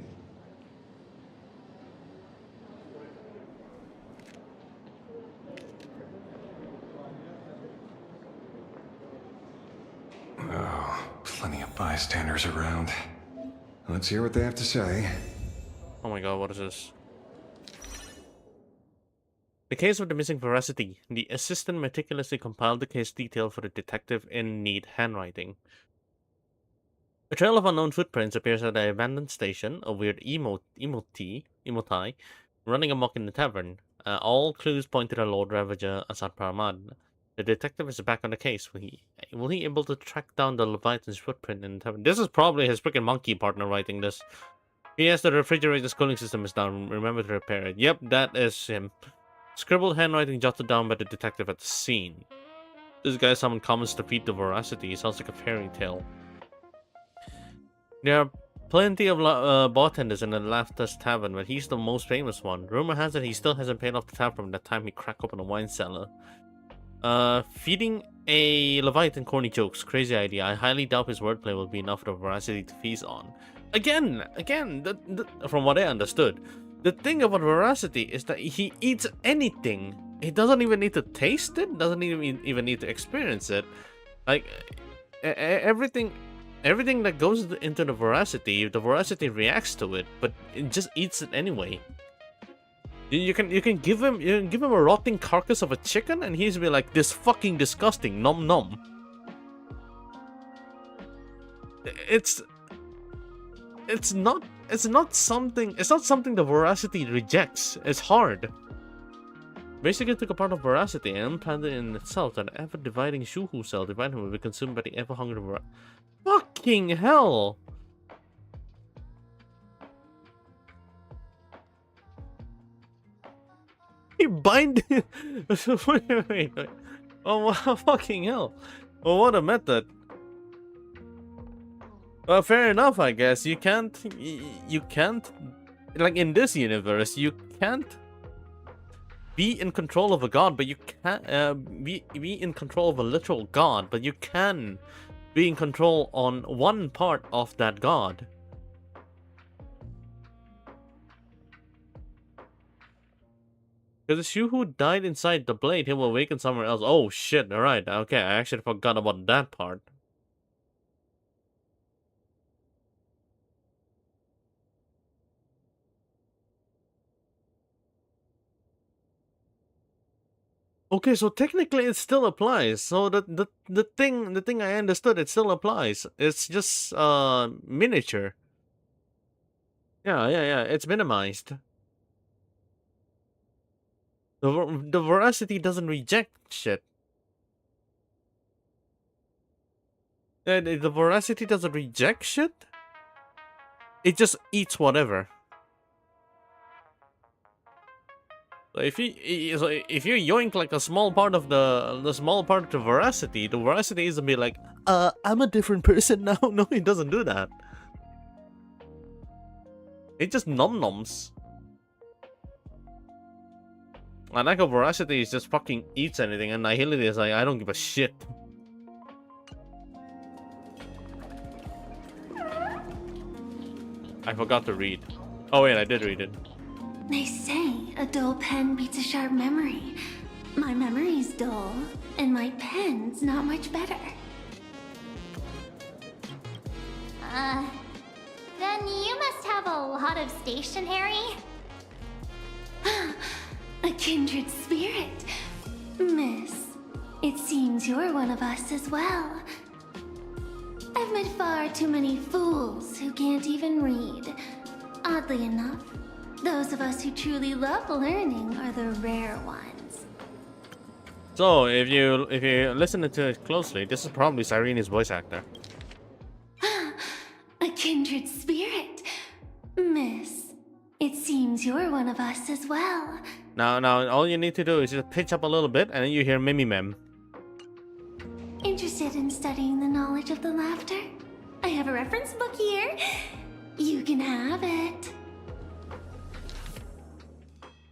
Oh, plenty of bystanders around. Let's hear what they have to say. Oh my god, what is this? The case of the missing veracity. The assistant meticulously compiled the case detail for the detective in neat handwriting. A trail of unknown footprints appears at the abandoned station, a weird emotai, running amok in the tavern. All clues point to the Lord Ravager Asad Paramad. The detective is back on the case. Will he able to track down the Leviathan's footprint in the tavern? This is probably his freaking monkey partner writing this. Yes, the refrigerator's cooling system is down. Remember to repair it. Yep, that is him. Scribbled handwriting jotted down by the detective at the scene. This guy summoned comments to feed the veracity. He sounds like a fairy tale. There are plenty of bartenders in the Laughter's Tavern, but he's the most famous one. Rumor has it he still hasn't paid off the tab from that time he cracked open a wine cellar. Feeding a Leviathan corny jokes. Crazy idea. I highly doubt his wordplay will be enough for the veracity to feast on. Again, from what I understood, the thing about veracity is that he eats anything. He doesn't even need to taste it, doesn't even need to experience it. Like, everything that goes into the veracity reacts to it, but it just eats it anyway. You can give him a rotting carcass of a chicken, and he's be like, this fucking disgusting, nom nom. It's not something the veracity rejects. It's hard. Basically took a part of veracity and implanted in itself that ever-dividing Shuhu cell dividing will be consumed by the ever-hungry Fucking hell! He bind. wait. Oh, fucking hell! Well, what a method. Well, fair enough, I guess. You can't, like in this universe, you can't be in control of a god, but you can't be in control of a literal god, but you can be in control on one part of that god. Because the Shuhu died inside the blade, he will awaken somewhere else. Oh shit, alright, okay, I actually forgot about that part. Okay, so technically it still applies. So the thing I understood, it still applies. It's just miniature. Yeah, it's minimized. The veracity doesn't reject shit. The veracity doesn't reject shit. It just eats whatever. So if you yoink like a small part of the veracity isn't be like, I'm a different person now. No, it doesn't do that. It just nom-noms. And like a veracity is just fucking eats anything, and nihility is like, I don't give a shit. I forgot to read. Oh wait, I did read it. They say a dull pen beats a sharp memory. My memory's dull, and my pen's not much better. Then you must have a lot of stationery? A kindred spirit. Miss, it seems you're one of us as well. I've met far too many fools who can't even read. Oddly enough, those of us who truly love learning are the rare ones. So, if you listen to it closely, this is probably Cyrene's voice actor. A kindred spirit. Miss, it seems you're one of us as well. Now, all you need to do is just pitch up a little bit, and then you hear Mimi Mem. Interested in studying the knowledge of the laughter? I have a reference book here. You can have it.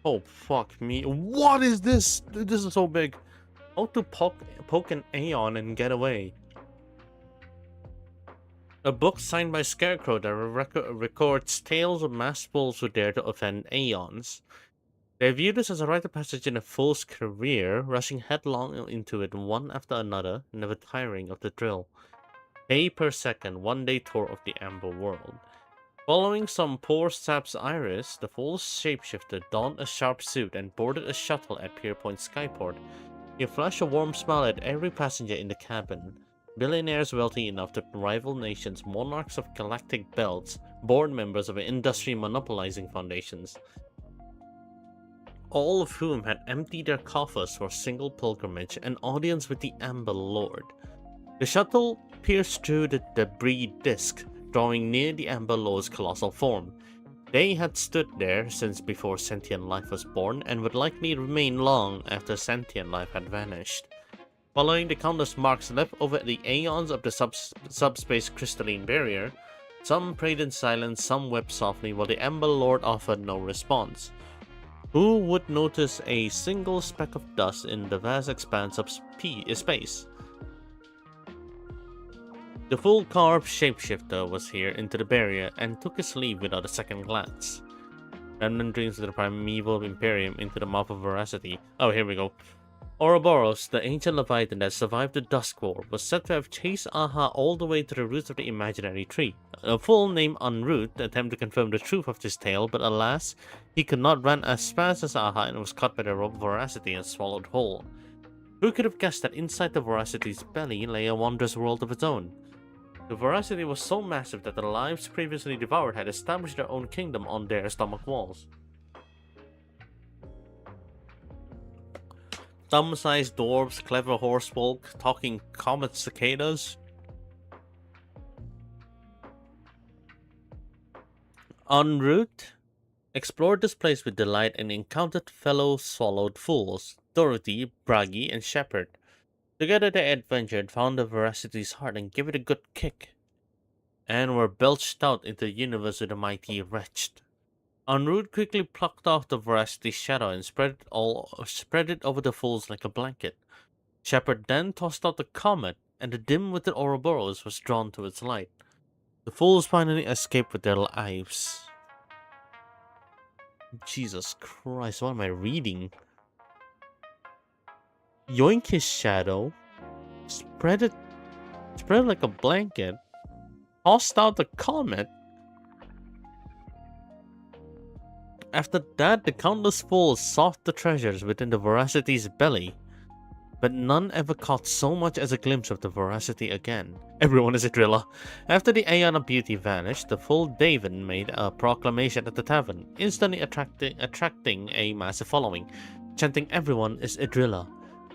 Oh, fuck me. What is this? This is so big. How to poke an Aeon and get away. A book signed by Scarecrow that records tales of masked fools who dare to offend Aeons. They view this as a rite of passage in a fool's career, rushing headlong into it one after another, never tiring of the drill. Day per second, one-day tour of the Amber World. Following some poor sap's iris, the fool's shapeshifter donned a sharp suit and boarded a shuttle at Pierpoint Skyport. He flashed a warm smile at every passenger in the cabin. Billionaires wealthy enough to rival nations, monarchs of galactic belts, board members of industry monopolizing foundations, all of whom had emptied their coffers for a single pilgrimage, an audience with the Amber Lord. The shuttle pierced through the debris disk, drawing near the Amber Lord's colossal form. They had stood there since before sentient life was born, and would likely remain long after sentient life had vanished. Following the countless marks left over the aeons of the subspace crystalline barrier, some prayed in silence, some wept softly, while the Amber Lord offered no response. Who would notice a single speck of dust in the vast expanse of space? The full-carved shapeshifter was here into the barrier and took his leave without a second glance. Remnant dreams of the primeval Imperium into the mouth of veracity. Oh, here we go. Ouroboros, the ancient Leviathan that survived the Dusk War, was said to have chased Aha all the way to the roots of the imaginary tree. A fool named Unroot attempted to confirm the truth of this tale, but alas, he could not run as fast as Aha and was caught by the rope of veracity and swallowed whole. Who could have guessed that inside the veracity's belly lay a wondrous world of its own? The veracity was so massive that the lives previously devoured had established their own kingdom on their stomach walls. Thumb-sized dwarves, clever horsefolk, talking comet cicadas. En route, explored this place with delight and encountered fellow swallowed fools, Dorothy, Bragi, and Shepard. Together they adventured, found the veracity's heart, and gave it a good kick, and were belched out into the universe with a mighty wretch. En route quickly plucked off the veracity's shadow and spread it over the fools like a blanket. Shepard then tossed out the comet, and the dim-witted Ouroboros was drawn to its light. The fools finally escaped with their lives. Jesus Christ, what am I reading? Yoink his shadow, spread it like a blanket, tossed out the comet. After that, the countless fools sought the treasures within the veracity's belly, but none ever caught so much as a glimpse of the veracity again. Everyone is a driller. After the Aeon of Beauty vanished, the fool David made a proclamation at the tavern, instantly attracting a massive following, chanting everyone is a driller.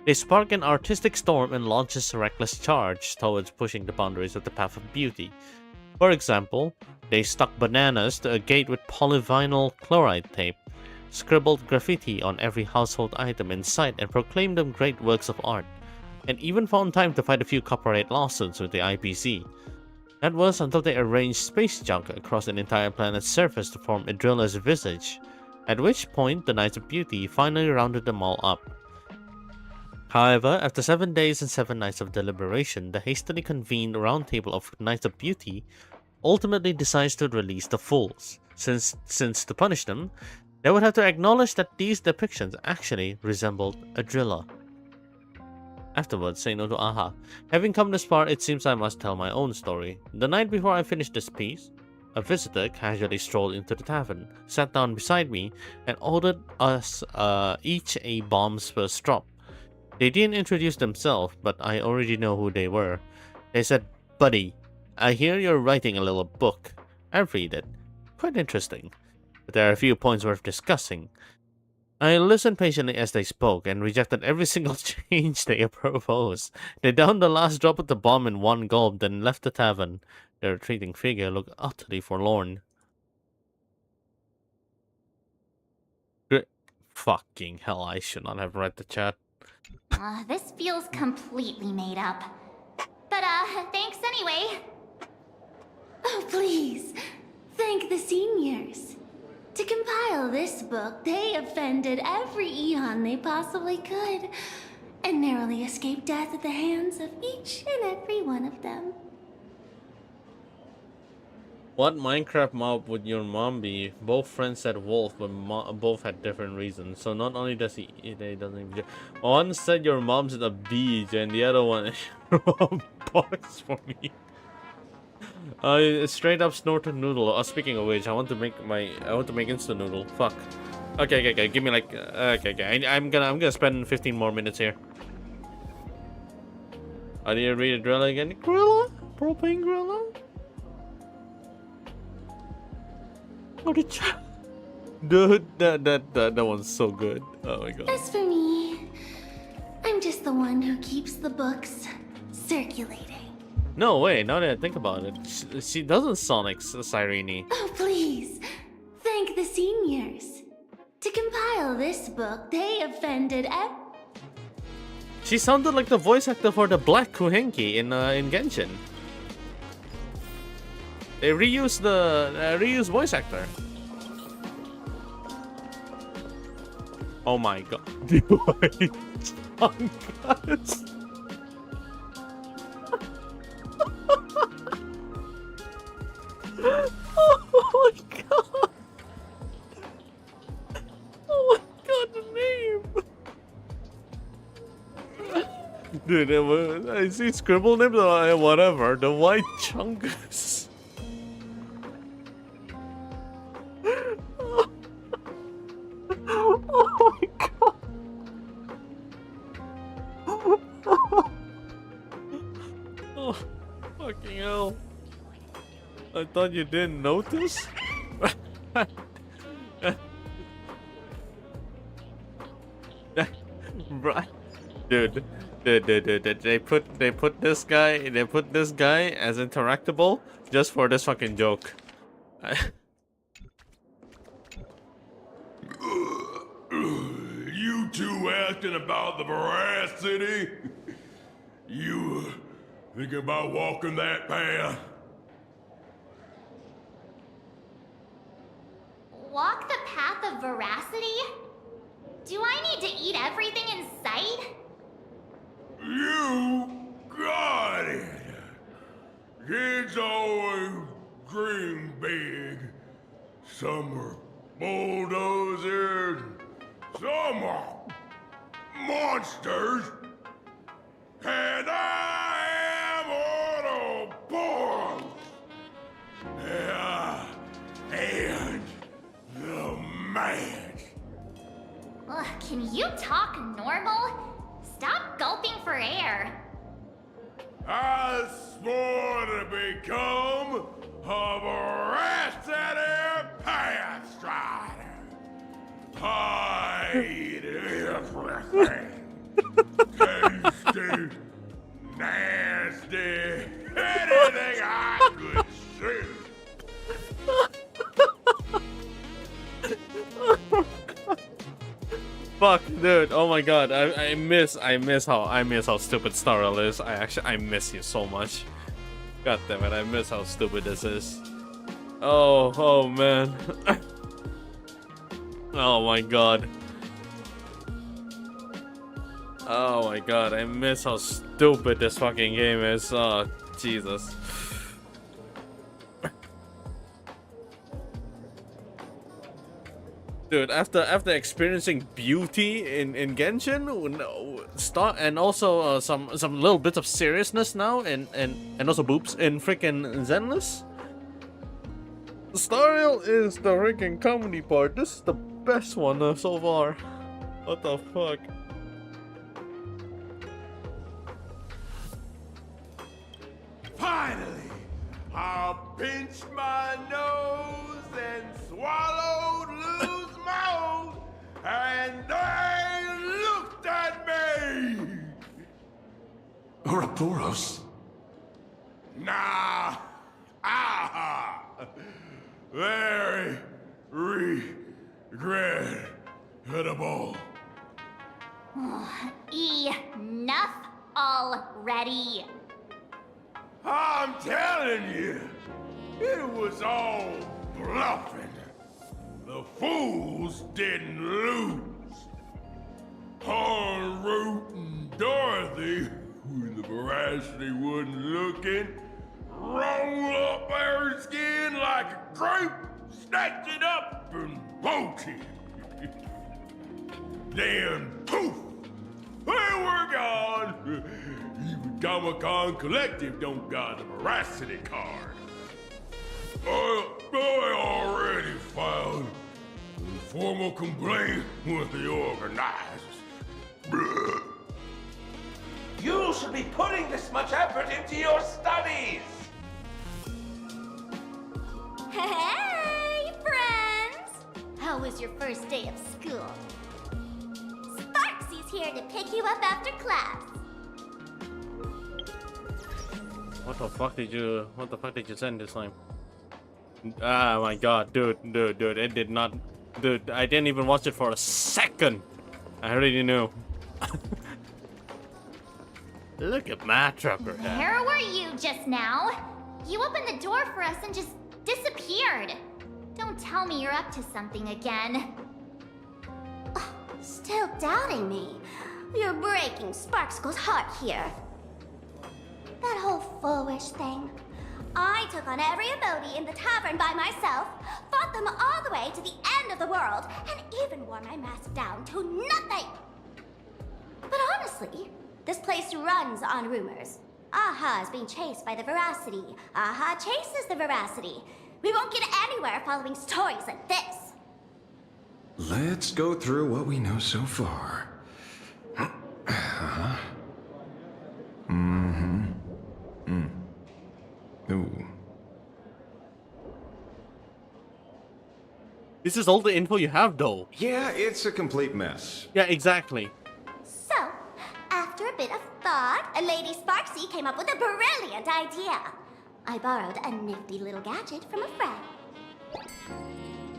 They spark an artistic storm and launches a reckless charge towards pushing the boundaries of the path of beauty. For example, they stuck bananas to a gate with polyvinyl chloride tape, scribbled graffiti on every household item in sight and proclaimed them great works of art, and even found time to fight a few copyright lawsuits with the IPC. That was until they arranged space junk across an entire planet's surface to form a driller's visage, at which point the Knights of Beauty finally rounded them all up. However, after 7 days and 7 nights of deliberation, the hastily convened roundtable of Knights of Beauty ultimately decides to release the fools, since to punish them, they would have to acknowledge that these depictions actually resembled a driller. Afterwards, say no to Aha. Having come this far, it seems I must tell my own story. The night before I finished this piece, a visitor casually strolled into the tavern, sat down beside me, and ordered us each a bomb's first drop. They didn't introduce themselves, but I already know who they were. They said, "Buddy, I hear you're writing a little book. I've read it. Quite interesting. But there are a few points worth discussing." I listened patiently as they spoke and rejected every single change they proposed. They downed the last drop of the bomb in one gulp, then left the tavern. Their retreating figure looked utterly forlorn. Fucking hell, I should not have read the chat. This feels completely made up. But, thanks anyway. Oh, please. Thank the seniors. To compile this book, they offended every eon they possibly could, and narrowly escaped death at the hands of each and every one of them. What Minecraft mob would your mom be? Both friends said wolf, but both had different reasons. So not only does he doesn't even. One said your mom's a beach, and the other one box for me. Straight up snorted noodle. Speaking of which, I want to make instant noodle. Fuck. Okay. Give me like. Okay. I'm gonna spend 15 more minutes here. I need to read a Drella again. Grilla? Propane Grilla? Oh, dude, that one's so good. Oh my god. As for me, I'm just the one who keeps the books circulating. No way, now that I think about it, she doesn't sound like Cyrene. Oh, please. Thank the seniors. To compile this book, they offended She sounded like the voice actor for the Black Kuhenki in Genshin. They reused the reused voice actor. Oh my god. Oh my god. Oh my god, the name. Dude, I see scribble names, whatever. The White Chungus. Oh my god. Oh, fucking hell. I thought you didn't notice? Dude, they put this guy as interactable just for this fucking joke. You two asking about the veracity? You thinking about walking that path? Walk the path of veracity? Do I need to eat everything in sight? You got it! Kids always dream big. Some are bulldozers, some are monsters, and I am Autobots! And the match. Ugh, can you talk normal? Stop gulping for air. I swore to become a veracity path strider. I eat everything. Tasty, nasty, anything I could see. Fuck, dude! Oh my god, I miss how stupid Starrel is. I miss you so much. God damn it, I miss how stupid this is. Oh man. Oh my god. Oh my god, I miss how stupid this fucking game is. Oh Jesus. Dude, after experiencing beauty in Genshin, and also some little bits of seriousness now, and also boobs in freaking Zenless, Starrel is the freaking comedy part. This is the best one so far. What the fuck? Finally, I pinched my nose and swallowed loose mouth, and they looked at me! Ouroboros? Nah, very regrettable. Enough already. I'm telling you, it was all bluffing. The fools didn't lose. Root and Dorothy, when the veracity wasn't looking, rolled up her skin like a grape, snatched it up and bolted. Then poof, they were gone. Even Comic-Con Collective don't got a veracity card. I already filed a formal complaint with the organizers. You should be putting this much effort into your studies! Hey, friends! How was your first day of school? Sparksy's here to pick you up after class. What the fuck did you send this time? Ah, my god, dude, it did not, dude, I didn't even watch it for a second. I already knew. Look at my trucker head. Where were you just now? You opened the door for us and just disappeared. Don't tell me you're up to something again. Still doubting me? You're breaking Sparkskle's heart here. That whole foolish thing. I took on every abode in the tavern by myself, fought them all the way to the end of the world, and even wore my mask down to nothing. But honestly, this place runs on rumors. Aha is being chased by the veracity. Aha chases the veracity. We won't get anywhere following stories like this. Let's go through what we know so far. Ooh. This is all the info you have, though. Yeah, it's a complete mess. Yeah, exactly. So, after a bit of thought, Lady Sparksy came up with a brilliant idea. I borrowed a nifty little gadget from a friend.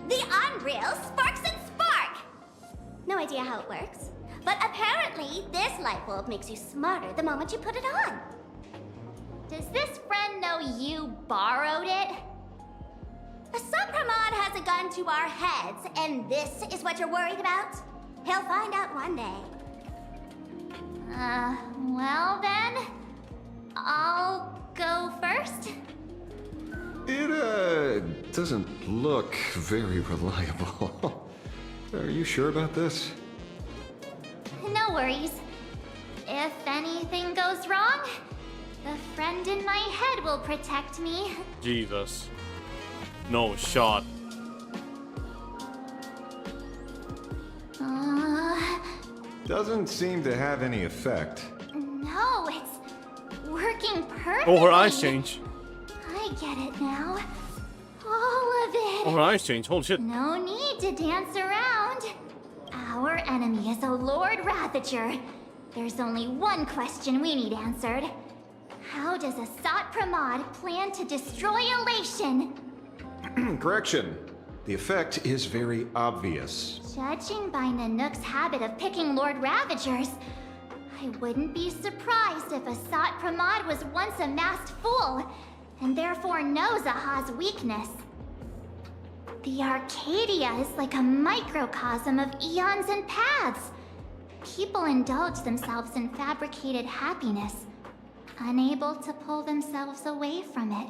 The Unreal Sparks and Spark! No idea how it works, but apparently this light bulb makes you smarter the moment you put it on. Does this friend know you borrowed it? A Supramod has a gun to our heads, and this is what you're worried about? He'll find out one day. Well then, I'll go first. It, doesn't look very reliable. Are you sure about this? No worries. If anything goes wrong, the friend in my head will protect me. Jesus. No shot. Doesn't seem to have any effect. No, it's working perfectly. Oh, her eyes change. I get it now. All of it. Oh, her eyes change. Holy shit. No need to dance around. Our enemy is a Lord Ravager. There's only one question we need answered. How does Asat Pramod plan to destroy Elation? Correction. The effect is very obvious. Judging by Nanook's habit of picking Lord Ravagers, I wouldn't be surprised if Asat Pramod was once a masked fool, and therefore knows Aha's weakness. The Arcadia is like a microcosm of eons and paths. People indulge themselves in fabricated happiness, unable to pull themselves away from it.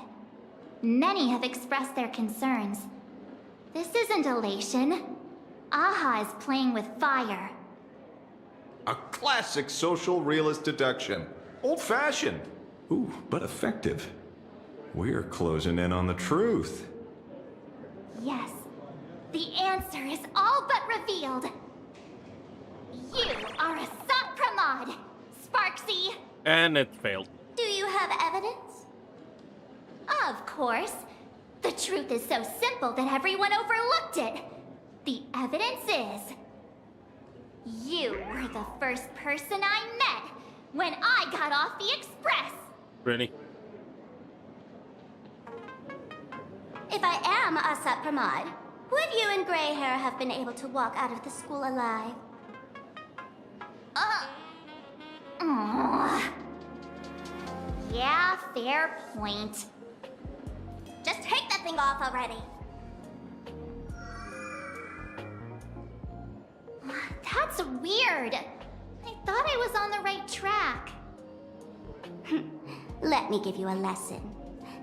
Many have expressed their concerns. This isn't elation. Aha is playing with fire. A classic social realist deduction. Old-fashioned. Ooh, but effective. We're closing in on the truth. Yes, the answer is all but revealed. You are Asat Pramod, Sparksy. And it failed. Do you have evidence? Of course. The truth is so simple that everyone overlooked it. The evidence is... you were the first person I met when I got off the express. Really? If I am Asat Pramod, would you and Grey Hair have been able to walk out of the school alive? Yeah, fair point. Just take that thing off already. weird. I thought I was on the right track. Let me give you a lesson.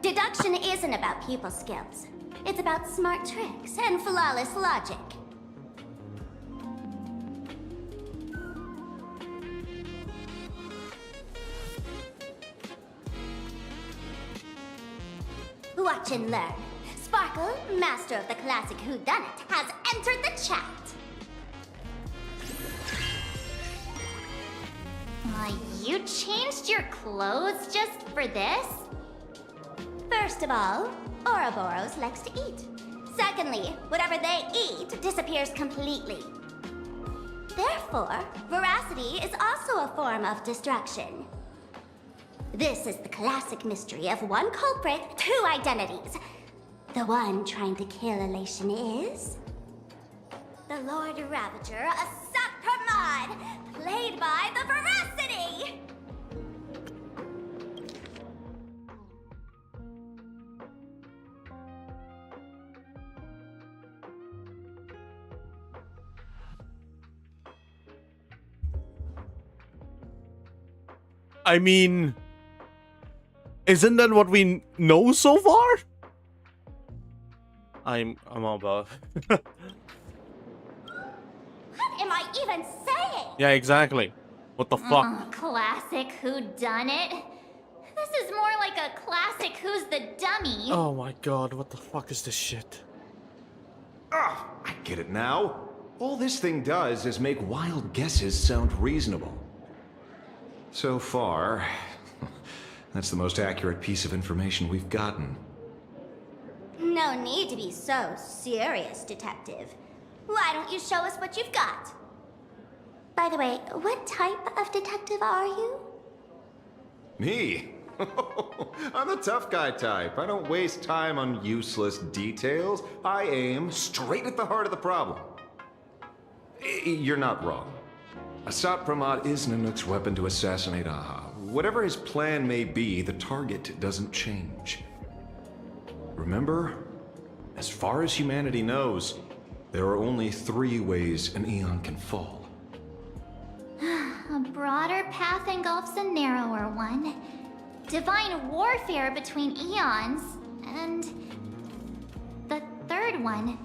Deduction isn't about pupil skills. It's about smart tricks and flawless logic. Watch and learn. Sparkle, master of the classic whodunit, has entered the chat. You changed your clothes just for this? First of all, Ouroboros likes to eat. Secondly, whatever they eat disappears completely. Therefore, veracity is also a form of destruction. This is the classic mystery of one culprit, two identities. The one trying to kill Elation is... the Lord Ravager, a Sacramod, played by the Veracity! I mean, isn't that what we know so far? I'm all about. What am I even saying? Yeah, exactly. What the fuck? Classic whodunit? This is more like a classic Who's the Dummy. Oh my god, what the fuck is this shit? Ah, I get it now. All this thing does is make wild guesses sound reasonable. So far, that's the most accurate piece of information we've gotten. No need to be so serious, Detective. Why don't you show us what you've got? By the way, what type of detective are you? Me? I'm the tough guy type. I don't waste time on useless details. I aim straight at the heart of the problem. You're not wrong. Asap Pramod is Nanook's weapon to assassinate Aha. Whatever his plan may be, the target doesn't change. Remember, as far as humanity knows, there are only 3 ways an Aeon can fall. A broader path engulfs a narrower one. Divine warfare between eons, and the third one.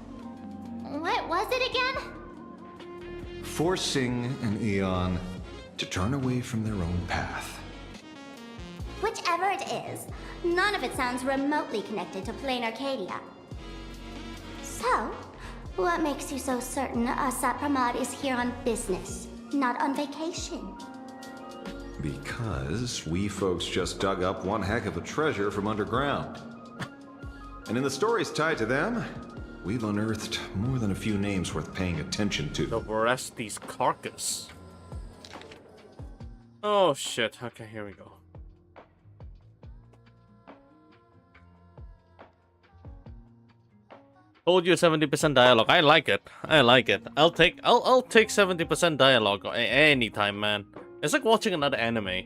What was it again? Forcing an Aeon to turn away from their own path. Whichever it is, none of it sounds remotely connected to Plain Arcadia. So, what makes you so certain Asap Pramod is here on business, not on vacation? Because we folks just dug up one heck of a treasure from underground. And in the stories tied to them, we've unearthed more than a few names worth paying attention to. The Veracity's carcass. Oh shit, okay, here we go. Told you 70% dialogue. I like it. I like it. I'll take 70% dialogue anytime, man. It's like watching another anime.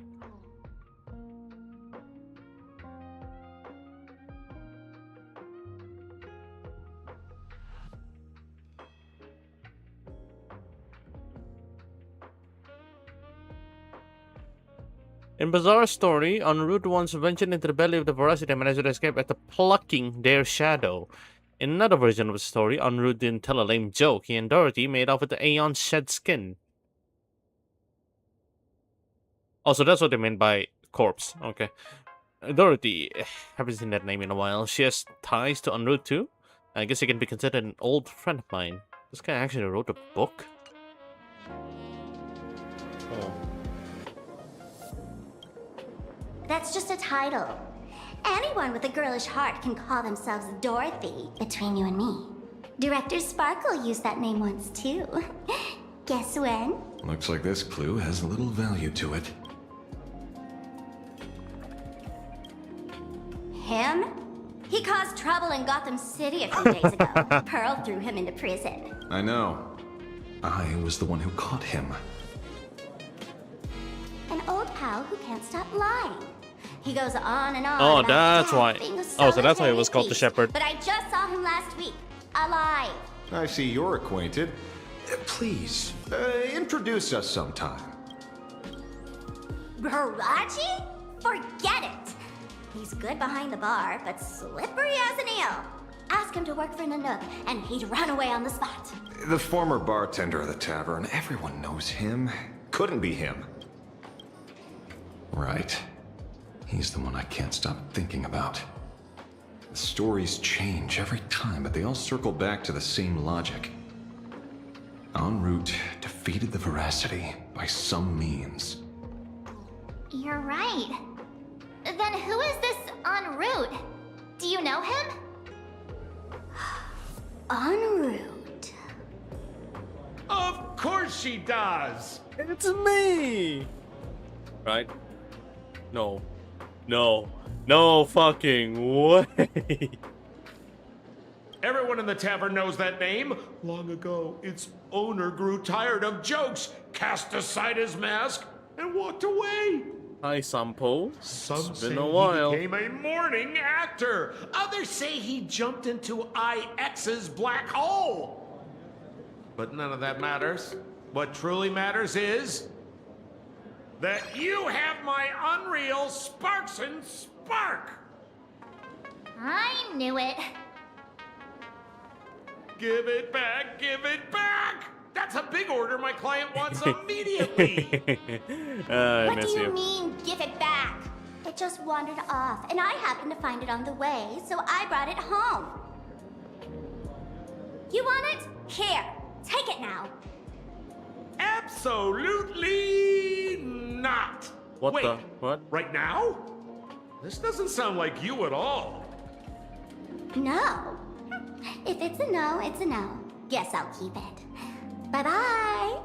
In Bizarre Story, en route once ventured into the belly of the Veracity and managed to escape after plucking their shadow. In another version of the story, en route didn't tell a lame joke. He and Dorothy made off with the Aeon's shed skin. Also, that's what they meant by corpse. Okay. Dorothy, haven't seen that name in a while. She has ties to en route too. I guess he can be considered an old friend of mine. This guy actually wrote a book. Oh. That's just a title. Anyone with a girlish heart can call themselves Dorothy, between you and me. Director Sparkle used that name once too. Guess when? Looks like this clue has a little value to it. Him? He caused trouble in Gotham City a few days ago. Pearl threw him into prison. I know. I was the one who caught him. An old pal who can't stop lying. He goes on and on. Oh, about that's Dad why. being a Oh, so that's why it was called the thief. Shepherd. But I just saw him last week, alive. I see you're acquainted. Please, introduce us sometime. WRYYYYYYY? Forget it! He's good behind the bar, but slippery as an eel. Ask him to work for Nanook, and he'd run away on the spot. The former bartender of the tavern. Everyone knows him. Couldn't be him. Right. He's the one I can't stop thinking about. The stories change every time, but they all circle back to the same logic. En route defeated the Veracity by some means. You're right. Then who is this en route? Do you know him? En route. Of course she does! It's me! Right? No. No. No fucking way! Everyone in the tavern knows that name. Long ago, its owner grew tired of jokes, cast aside his mask, and walked away. Hi, Sampo. Some It's say been a while. he became a morning actor. Others say he jumped into IX's black hole. But none of that matters. What truly matters is that you have my unreal Sparks and Spark. I knew it. Give it back, give it back! That's a big order my client wants immediately! I What miss do you you. mean, give it back? It just wandered off, and I happened to find it on the way, so I brought it home. You want it? Here, take it now. Absolutely not! What Wait, the? What? right now? This doesn't sound like you at all. No. If it's a no, it's a no. Guess I'll keep it. Bye-bye.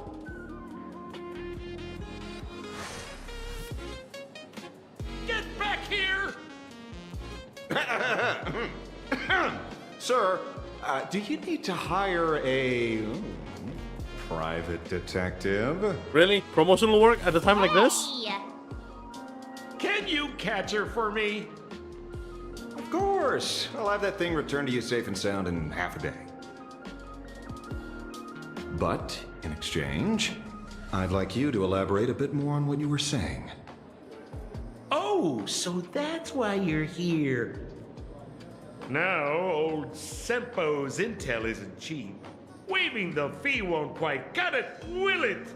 Get back here! Sir, do you need to hire a private detective? Really? Promotional work at a time like this? Hey. Can you catch her for me? Of course. I'll have that thing returned to you safe and sound in half a day. But, in exchange, I'd like you to elaborate a bit more on what you were saying. Oh, so that's why you're here. Now, old Sempo's intel isn't cheap. Waiving the fee won't quite cut it, will it?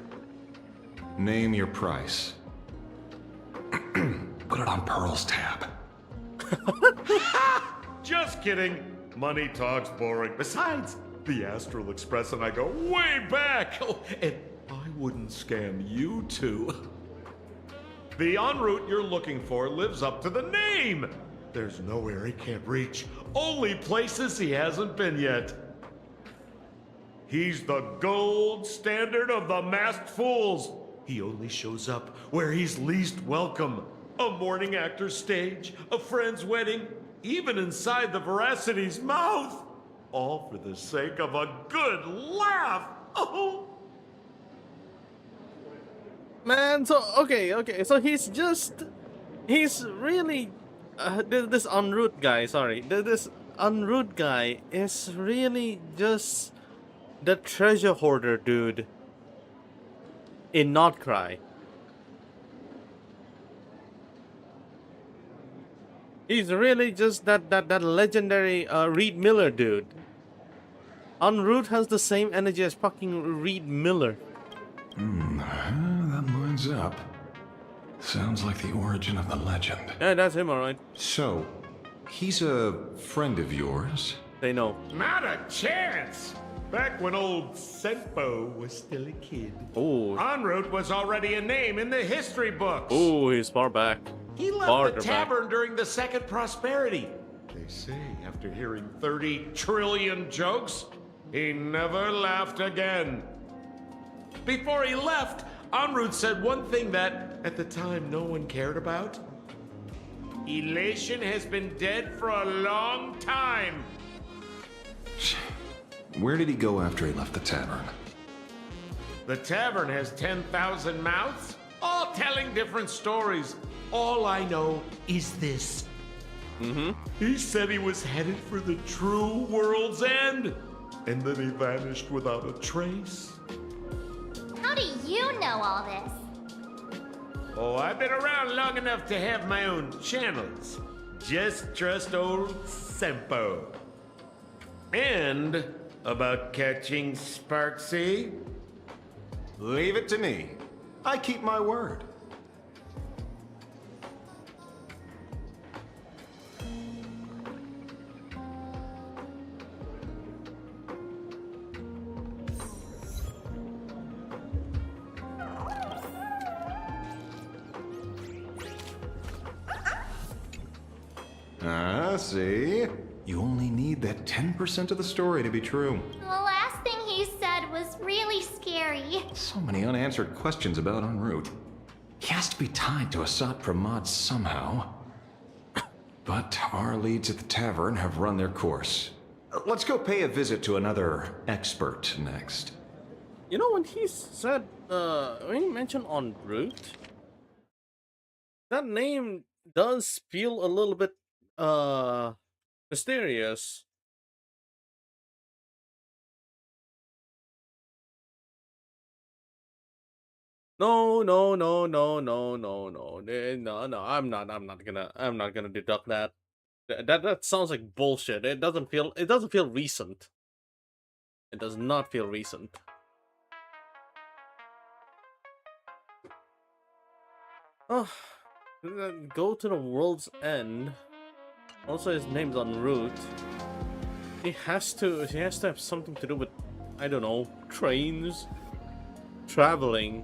Name your price. Put it on Pearl's tab. Just kidding. Money talk's boring. Besides, the Astral Express and I go way back. Oh, and I wouldn't scam you two. The en route you're looking for lives up to the name. There's nowhere he can't reach. Only places he hasn't been yet. He's the gold standard of the masked fools. He only shows up where he's least welcome. A morning actor's stage, a friend's wedding, even inside the Veracity's mouth. All for the sake of a good laugh. Oh. Man, so, okay, so he's really, this en route guy, sorry, this en route guy is really just the treasure hoarder dude in Not Cry. He's really just that legendary Reed Miller dude. En route has the same energy as fucking Reed Miller. That lines up. Sounds like the origin of the legend. Yeah, that's him, alright. So, he's a friend of yours? They know. Not a chance! Back when old Sempo was still a kid. Oh. En route was already a name in the history books. Oh, he's far back. He left Farther the tavern during the Second Prosperity. They say after hearing 30 trillion jokes, he never laughed again. Before he left, en route said one thing that, at the time, no one cared about. Elation has been dead for a long time. Where did he go after he left the tavern? The tavern has 10,000 mouths, all telling different stories. All I know is this. He said he was headed for the true world's end. and then he vanished without a trace. How do you know all this? Oh, I've been around long enough to have my own channels. Just trust old Sempo. And about catching Sparksy? Leave it to me. I keep my word. See? You only need that 10% of the story to be true. The last thing he said was really scary. So many unanswered questions about en route. He has to be tied to Asat Pramod somehow. But our leads at the tavern have run their course. Let's go pay a visit to another expert next. You know, when he said, when he mentioned en route, that name does feel a little bit, mysterious. No, no, no, no, no, no, no, no, I'm not gonna deduct that. That sounds like bullshit. It doesn't feel recent. It does not feel recent. Oh, go to the world's end. Also, his name's en route. He has to have something to do with, I don't know, trains, traveling.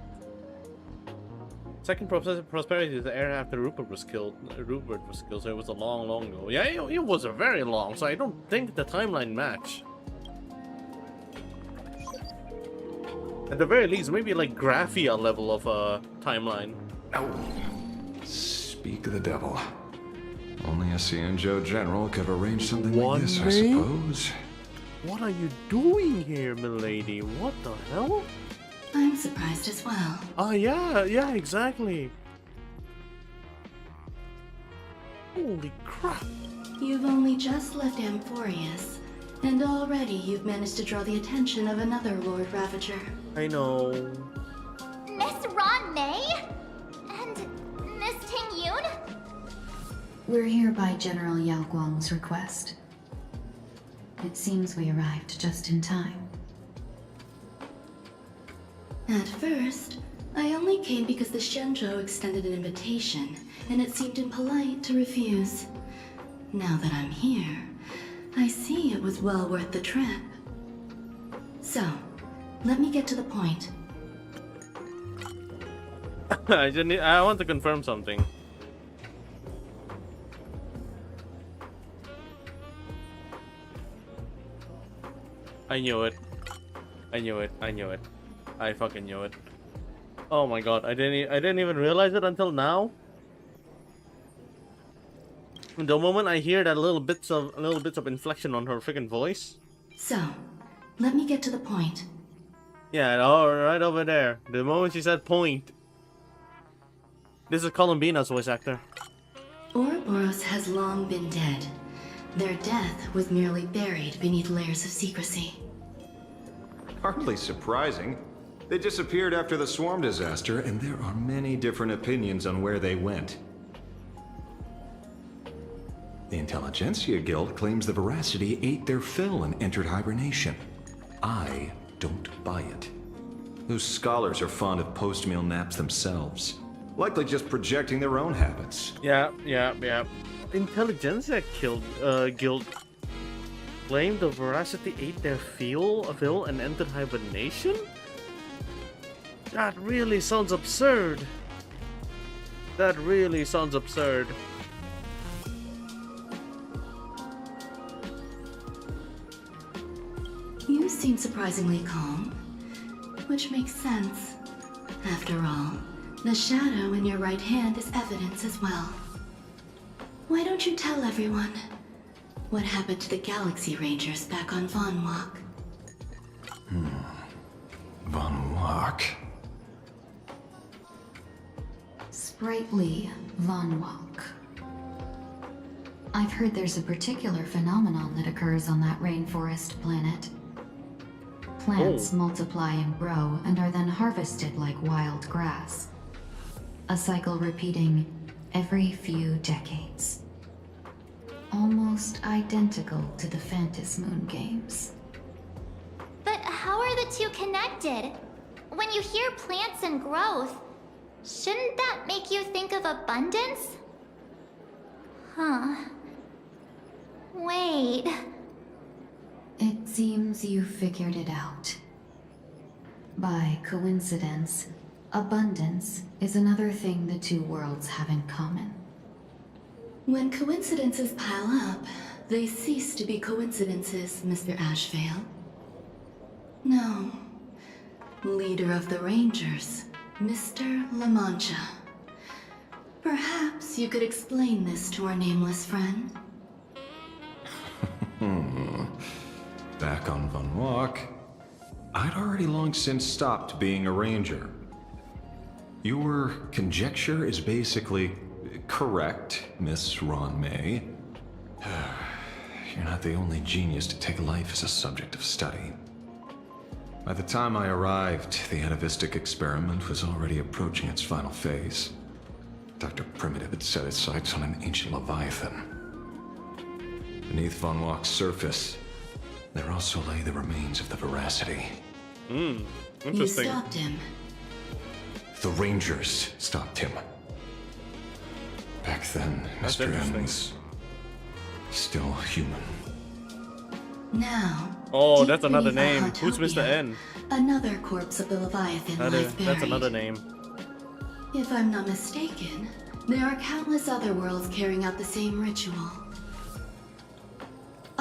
Second prosperity is the era after Rupert was killed. So it was a long, long ago. Yeah, it was a very long. So I don't think the timeline match. At the very least, maybe like Graphia level of timeline. Oh. Speak of the devil. Only a Cianjo general could have arranged something like this, I suppose. What are you doing here, milady? What the hell? I'm surprised as well. Oh, yeah, exactly. Holy crap. You've only just left Amphorius, and already you've managed to draw the attention of another Lord Ravager. I know. Miss Ron May? And Miss Ting Yoon? We're here by General Yao Guang's request. It seems we arrived just in time. At first, I only came because the Shenzhou extended an invitation, and it seemed impolite to refuse. Now that I'm here, I see it was well worth the trip. So, let me get to the point. I want to confirm something. I knew it. I knew it. I knew it. I fucking knew it. Oh my god, I didn't even realize it until now. The moment I hear that little bits of inflection on her freaking voice. So, let me get to the point. Yeah, oh, right over there. The moment she said point. This is Columbina's voice actor. Ouroboros has long been dead. Their death was merely buried beneath layers of secrecy. Hardly surprising. They disappeared after the swarm disaster, and there are many different opinions on where they went. The Intelligentsia Guild claims the Veracity ate their fill and entered hibernation. I don't buy it. Those scholars are fond of post-meal naps themselves. Likely just projecting their own habits. Yeah. Intelligentsia Guild claimed the Veracity ate their fill and entered hibernation? That really sounds absurd. That really sounds absurd. You seem surprisingly calm, which makes sense. After all, the shadow in your right hand is evidence as well. Why don't you tell everyone what happened to the Galaxy Rangers back on Von Walk? Von Walk? Sprightly Von Walk. I've heard there's a particular phenomenon that occurs on that rainforest planet. plants multiply and grow and are then harvested like wild grass. A cycle repeating every few decades. Almost identical to the Phantom Moon games. But how are the two connected? When you hear plants and growth, shouldn't that make you think of abundance? Huh. Wait. It seems you figured it out. By coincidence, abundance is another thing the two worlds have in common. When coincidences pile up, they cease to be coincidences, Mr. Ashvale. No. Leader of the Rangers, Mr. La Mancha. Perhaps you could explain this to our nameless friend? Back on Von Walk, I'd already long since stopped being a ranger. Your conjecture is basically correct, Miss Ron May. You're not the only genius to take life as a subject of study. By the time I arrived, the atavistic experiment was already approaching its final phase. Dr. Primitive had set his sights on an ancient leviathan. Beneath Von Walk's surface, there also lay the remains of the Veracity. Interesting. You stopped him. The Rangers stopped him. Back then, Mr. N was still human. Now, Oh, deep that's another beneath name. Who's Mr. Autotopia, N? Another corpse of the Leviathan lies buried. That's another name. If I'm not mistaken, there are countless other worlds carrying out the same ritual.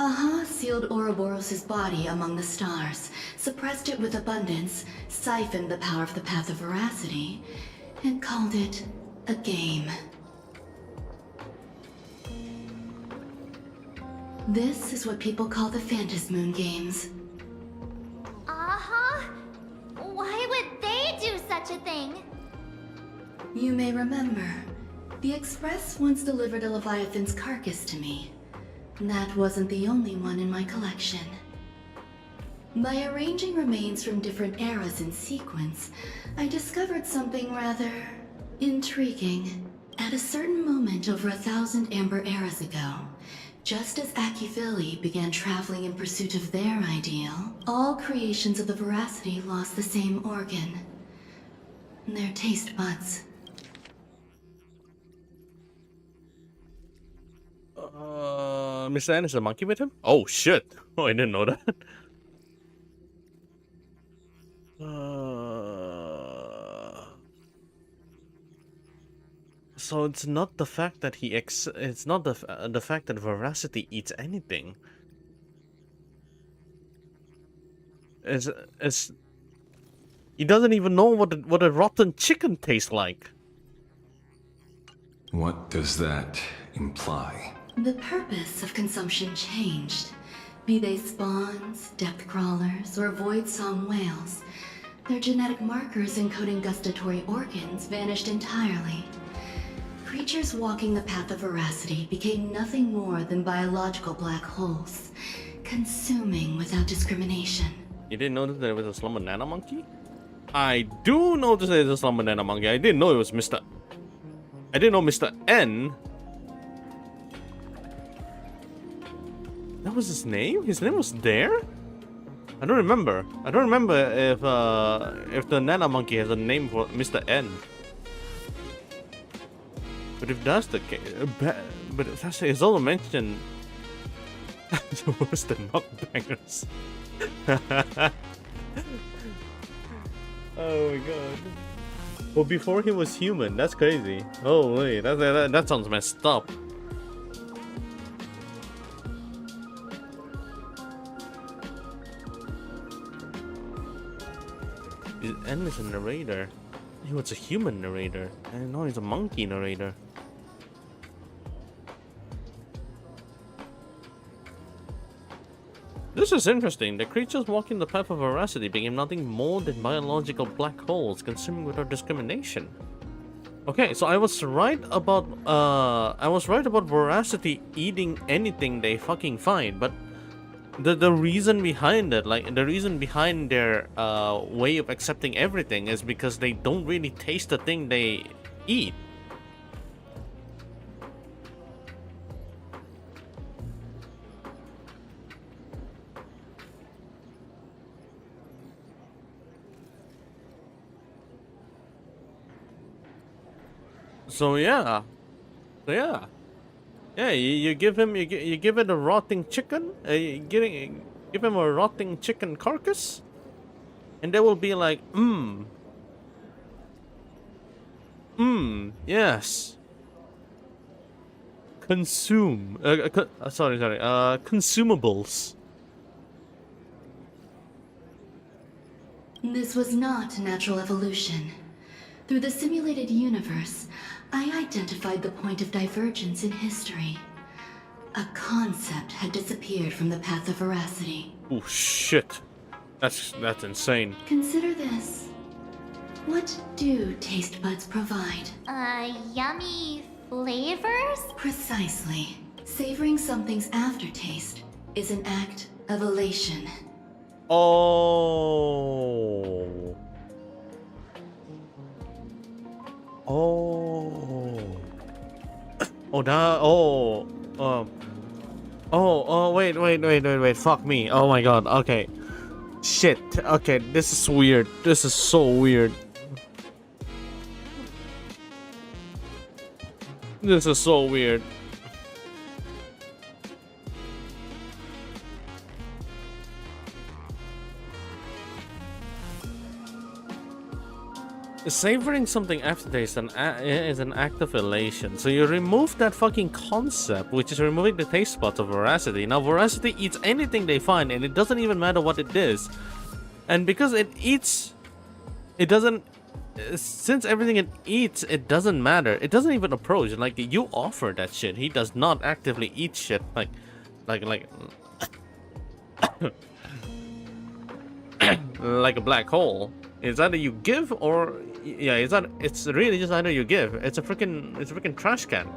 Aha sealed Ouroboros' body among the stars, suppressed it with abundance, siphoned the power of the Path of Veracity, and called it a game. This is what people call the Phantom Moon games. Uh-huh. Why would they do such a thing? You may remember, the Express once delivered a Leviathan's carcass to me. That wasn't the only one in my collection. By arranging remains from different eras in sequence, I discovered something rather intriguing. At a certain moment over 1,000 Amber eras ago, just as Akifili began traveling in pursuit of their ideal, all creations of the Veracity lost the same organ. Their taste buds. Mr. N is a monkey with him? Oh shit! Oh, I didn't know that. So it's not the fact that it's not the fact that Veracity eats anything. It's he doesn't even know what a rotten chicken tastes like. What does that imply? The purpose of consumption changed. Be they spawns, depth crawlers, or void song whales, their genetic markers encoding gustatory organs vanished entirely. Creatures walking the path of Veracity became nothing more than biological black holes, consuming without discrimination. You didn't notice that it was a slum banana monkey? I do notice that it's a slum banana monkey. I didn't know it was Mr. I didn't know Mr. N. That was his name? His name was there? I don't remember. I don't remember if the Nana Monkey has a name for Mr. N. But if that's the case, but if that's it's also mentioned. Worse than mukbangers. Oh my god. Well, before he was human, that's crazy. Oh wait, that sounds messed up. N is a narrator. He was a human narrator. And now he's a monkey narrator. This is interesting. The creatures walking the path of Veracity became nothing more than biological black holes consuming without discrimination. Okay, so I was right about Veracity eating anything they fucking find, but the reason behind it, like the reason behind their way of accepting everything is because they don't really taste the thing they eat. So yeah, you give him you give it a rotting chicken, give him a rotting chicken carcass, and they will be like, yes, consume, consumables. This was not natural evolution. Through the simulated universe, I identified the point of divergence in history. A concept had disappeared from the path of veracity. Oh shit. That's insane. Consider this. What do taste buds provide? Yummy flavors? Precisely. Savoring something's aftertaste is an act of elation. Oh. Wait, fuck me. Oh my god, okay. Shit, okay, this is weird. This is so weird. This is so weird. Savoring something aftertaste is an act of elation. So you remove that fucking concept, which is removing the taste buds of veracity. Now veracity eats anything they find, and it doesn't even matter what it is. And because it eats, it doesn't. Since everything it eats, it doesn't matter. It doesn't even approach. Like you offer that shit, he does not actively eat shit. Like like a black hole. It's either you give or yeah, it's really just either you give. It's a freaking trash can.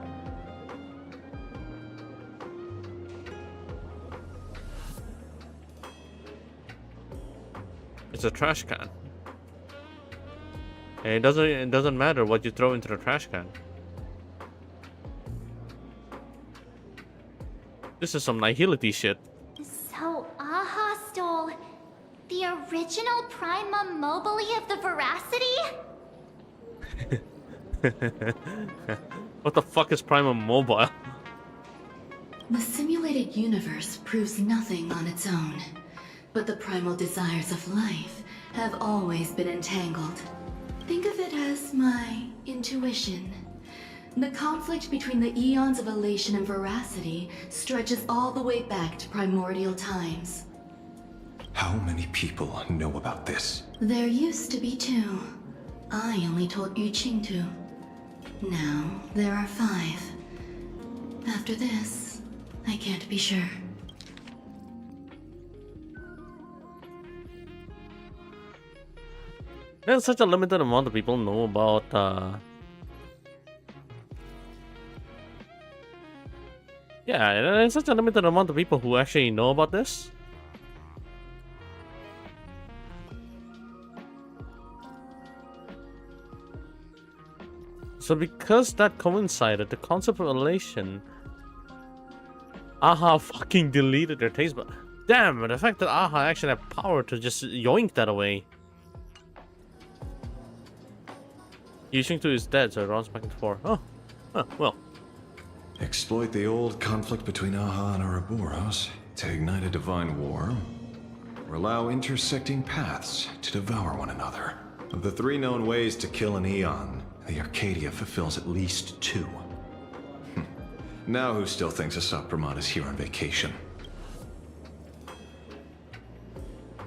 It's a trash can. And it doesn't matter what you throw into the trash can. This is some nihility shit. So Aha stole the original Prima Mobile of the Veracity? What the fuck is Prima Mobile? The simulated universe proves nothing on its own, but the primal desires of life have always been entangled. Think of it as my intuition. The conflict between the eons of elation and veracity stretches all the way back to primordial times. How many people know about this? There used to be 2. I only told Yuqing 2. Now, there are 5. After this, I can't be sure. There's such a limited amount of people know about yeah, there's such a limited amount of people who actually know about this. So because that coincided, the concept of elation, Aha fucking deleted their taste bud. Damn, the fact that Aha actually had power to just yoink that away. Yuqing 2 is dead, so it runs back and forth. Oh, well. Exploit the old conflict between Aha and Ouroboros to ignite a divine war, or allow intersecting paths to devour one another. Of the 3 known ways to kill an Eon, the Arcadia fulfills at least 2. Now who still thinks Asapramod is here on vacation?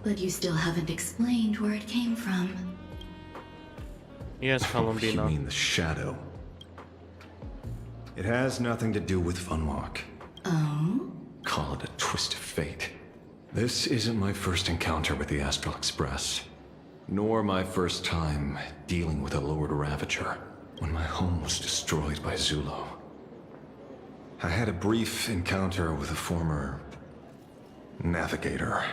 But you still haven't explained where it came from. Yes, Columbina. You mean the shadow? It has nothing to do with Funwalk. Oh? Call it a twist of fate. This isn't my first encounter with the Astral Express, nor my first time dealing with a Lord Ravager when my home was destroyed by Zulo. I had a brief encounter with a former Navigator.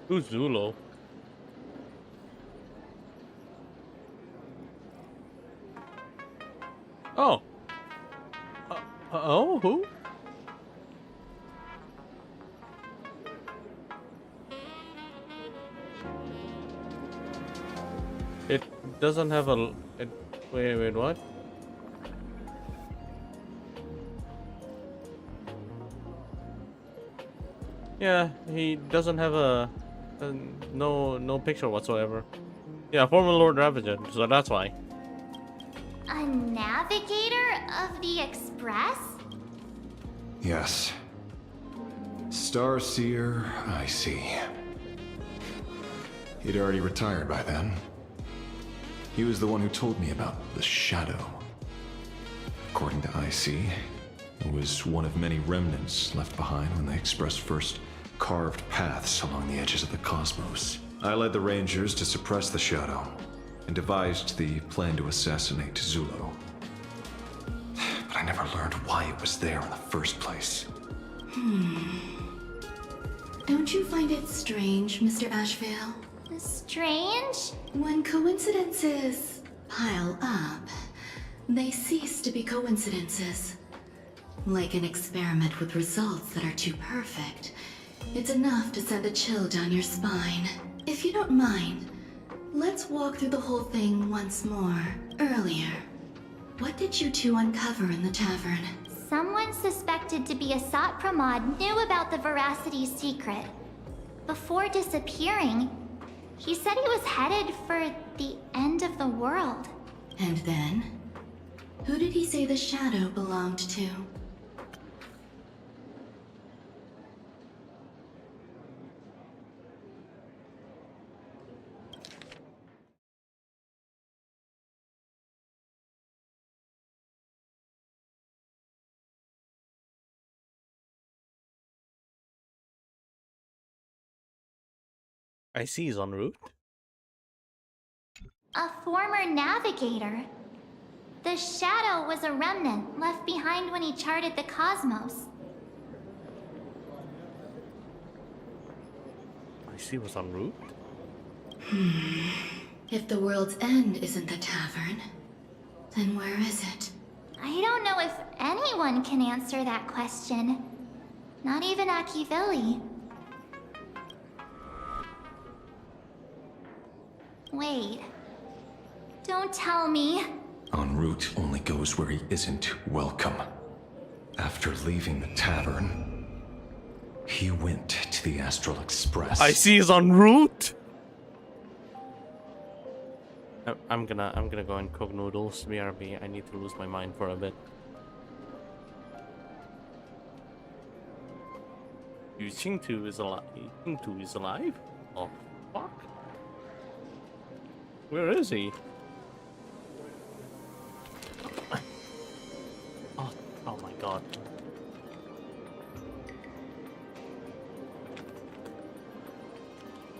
Who's Zulo? Oh. Oh, who? It doesn't have a... wait, what? Yeah, he doesn't have no picture whatsoever. Yeah, former Lord Ravager, so that's why. A navigator of the Express? Yes. Starseer, I see. He'd already retired by then. He was the one who told me about the Shadow. According to IC, it was one of many remnants left behind when the Express first carved paths along the edges of the cosmos. I led the Rangers to suppress the Shadow, and devised the plan to assassinate Zulo. But I never learned why it was there in the first place. Don't you find it strange, Mr. Ashvale? Strange? When coincidences pile up, they cease to be coincidences. Like an experiment with results that are too perfect, it's enough to send a chill down your spine. If you don't mind, let's walk through the whole thing once more. Earlier, what did you two uncover in the tavern? Someone suspected to be a Sat Pramod knew about the Veracity's secret. Before disappearing, he said he was headed for the end of the world. And then? Who did he say the Shadow belonged to? I see he's en route. A former navigator. The Shadow was a remnant left behind when he charted the cosmos. I see was en route. If the world's end isn't the tavern, then where is it? I don't know if anyone can answer that question. Not even Akivilli. Wait. Don't tell me. En route only goes where he isn't welcome. After leaving the tavern, he went to the Astral Express. I see he's en route. I'm gonna go and cook noodles. BRB. I need to lose my mind for a bit. Yu Qingtu is alive. Qingtu is alive? Oh fuck. Where is he? Oh my god.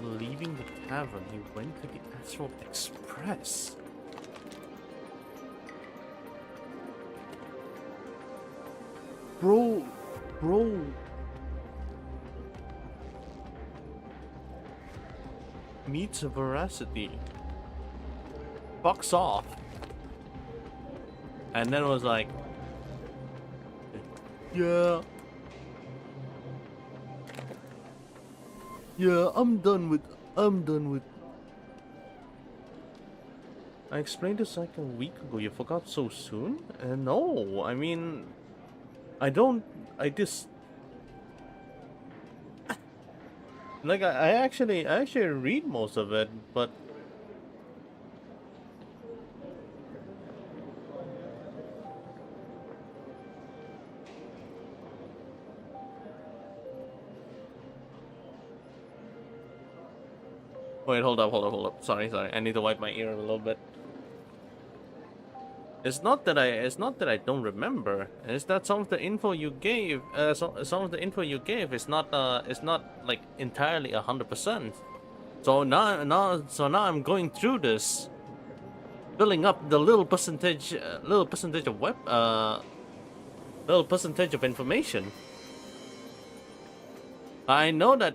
Leaving the tavern, he went to the Astral Express. Bro. Meets a Veracity. Fucks off. And then was like, yeah, I'm done with. I explained this like a week ago. You forgot so soon? No, I mean, I just like I actually read most of it, but wait, hold up. Sorry. I need to wipe my ear a little bit. It's not that I don't remember. It's that some of the info you gave, some of the info you gave is not like entirely 100%. So now I'm going through this, filling up the little percentage of little percentage of information. I know that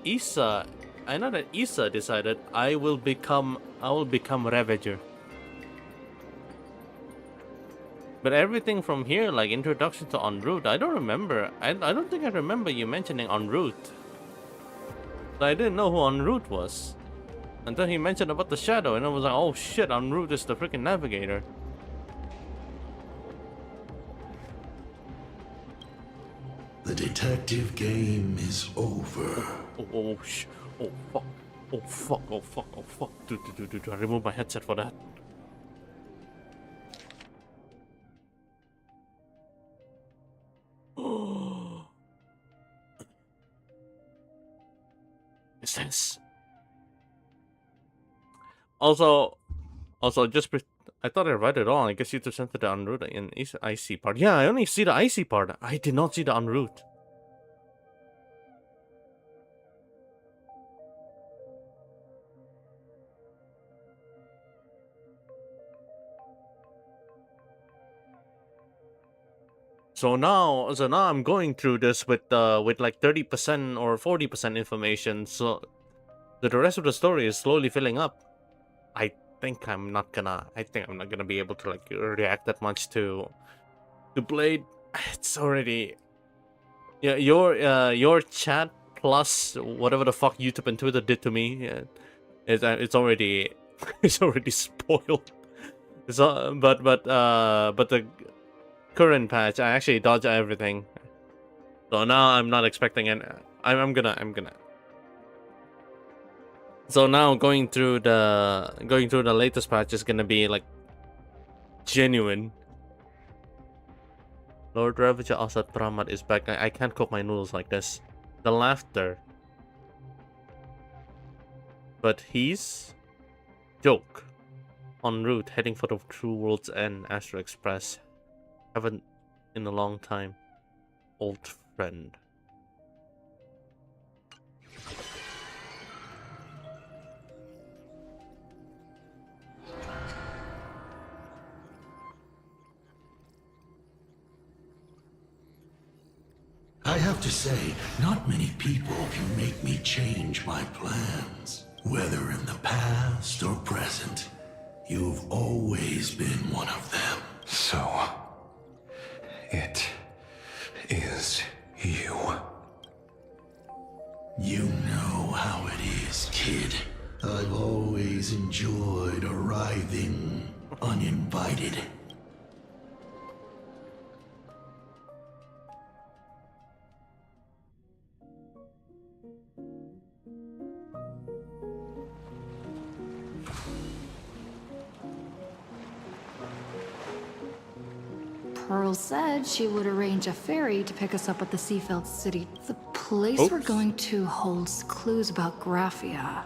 Issa decided I will become Ravager. But everything from here, like introduction to en route, I don't remember. I don't think I remember you mentioning en route. So I didn't know who en route was until he mentioned about the shadow, and I was like, oh shit, en route is the freaking navigator. The detective game is over. Oh fuck. Oh fuck. Dude, I removed my headset for that. Is this? Also, I thought I read it all. I guess you just sent it the en route in icy part. Yeah, I only see the icy part. I did not see the en route. So now I'm going through this with like 30% or 40% information. So the rest of the story is slowly filling up. I think I'm not gonna be able to like react that much to Blade. It's already, yeah, your chat plus whatever the fuck YouTube and Twitter did to me, it's already it's already spoiled. So, but the current patch, I actually dodged everything. So now I'm not expecting it. I'm gonna. So now going through the latest patch is gonna be like genuine. Lord Ravager Asad Pramat is back. I can't cook my noodles like this. The laughter. But he's joke. En route, heading for the True World's End, Astro Express. Haven't in a long time. Old friend. I have to say, not many people can make me change my plans. Whether in the past or present, you've always been one of them. So, it is you. You know how it is, kid. I've always enjoyed arriving uninvited. Pearl said she would arrange a ferry to pick us up at the Seafeld City. The place we're Oops. going to holds clues about Graphia.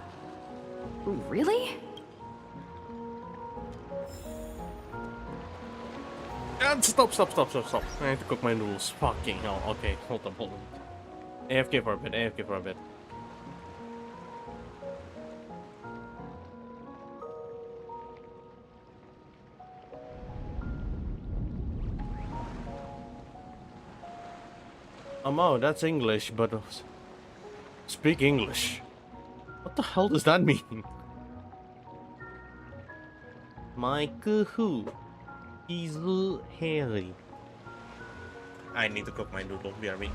Really? And stop. I have to cook my noodles. Fucking hell. Okay, hold on. AFK for a bit. Oh, that's English, but speak English. What the hell does that mean? Michael who? Izu Harry. I need to cook my noodle, BRB.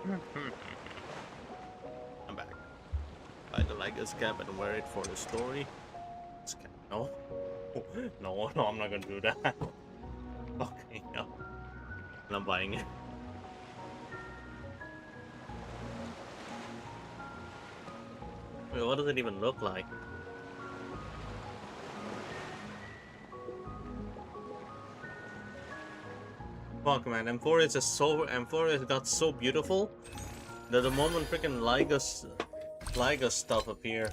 I'm back. Buy the Lega's cap and wear it for the story. No. No, I'm not gonna do that. Okay, no. I'm not buying it. Wait, what does it even look like? Fuck, man, M4 is just so... M4 has got so beautiful that the moment freaking Liga stuff appear.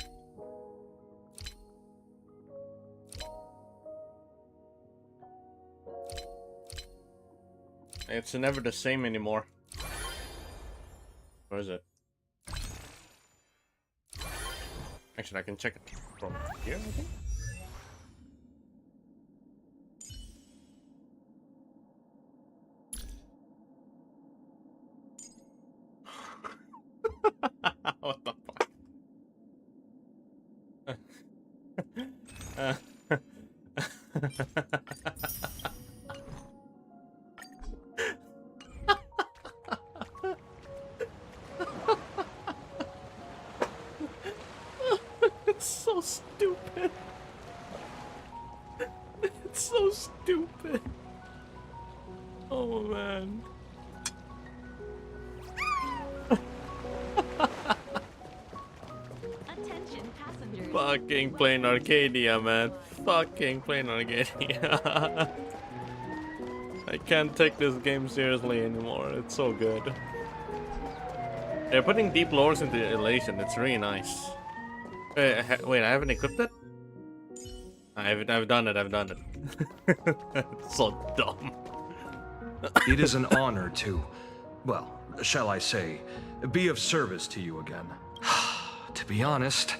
It's never the same anymore. Where is it? Actually, I can check it from here, I think. What the fuck? It's so stupid. It's so stupid. Oh man. Attention passengers. Fucking playing Arcadia, man. Fucking playing Arcadia. I can't take this game seriously anymore. It's so good. They're putting deep lores into Elation. It's really nice. Wait, I haven't equipped it? I've done it. I've done it. It's so dumb. It is an honor to, well, shall I say, be of service to you again. To be honest,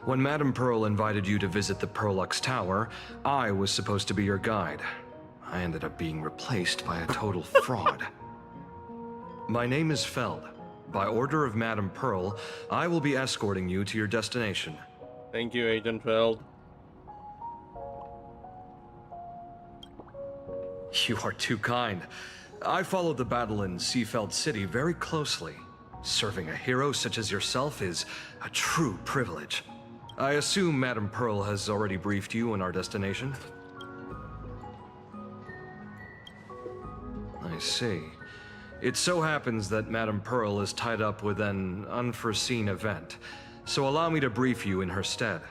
when Madame Pearl invited you to visit the Perlux Tower, I was supposed to be your guide. I ended up being replaced by a total fraud. My name is Feld. By order of Madame Pearl, I will be escorting you to your destination. Thank you, Agent Feld. You are too kind. I followed the battle in Seafeld City very closely. Serving a hero such as yourself is a true privilege. I assume Madame Pearl has already briefed you on our destination? I see. It so happens that Madame Pearl is tied up with an unforeseen event, so allow me to brief you in her stead.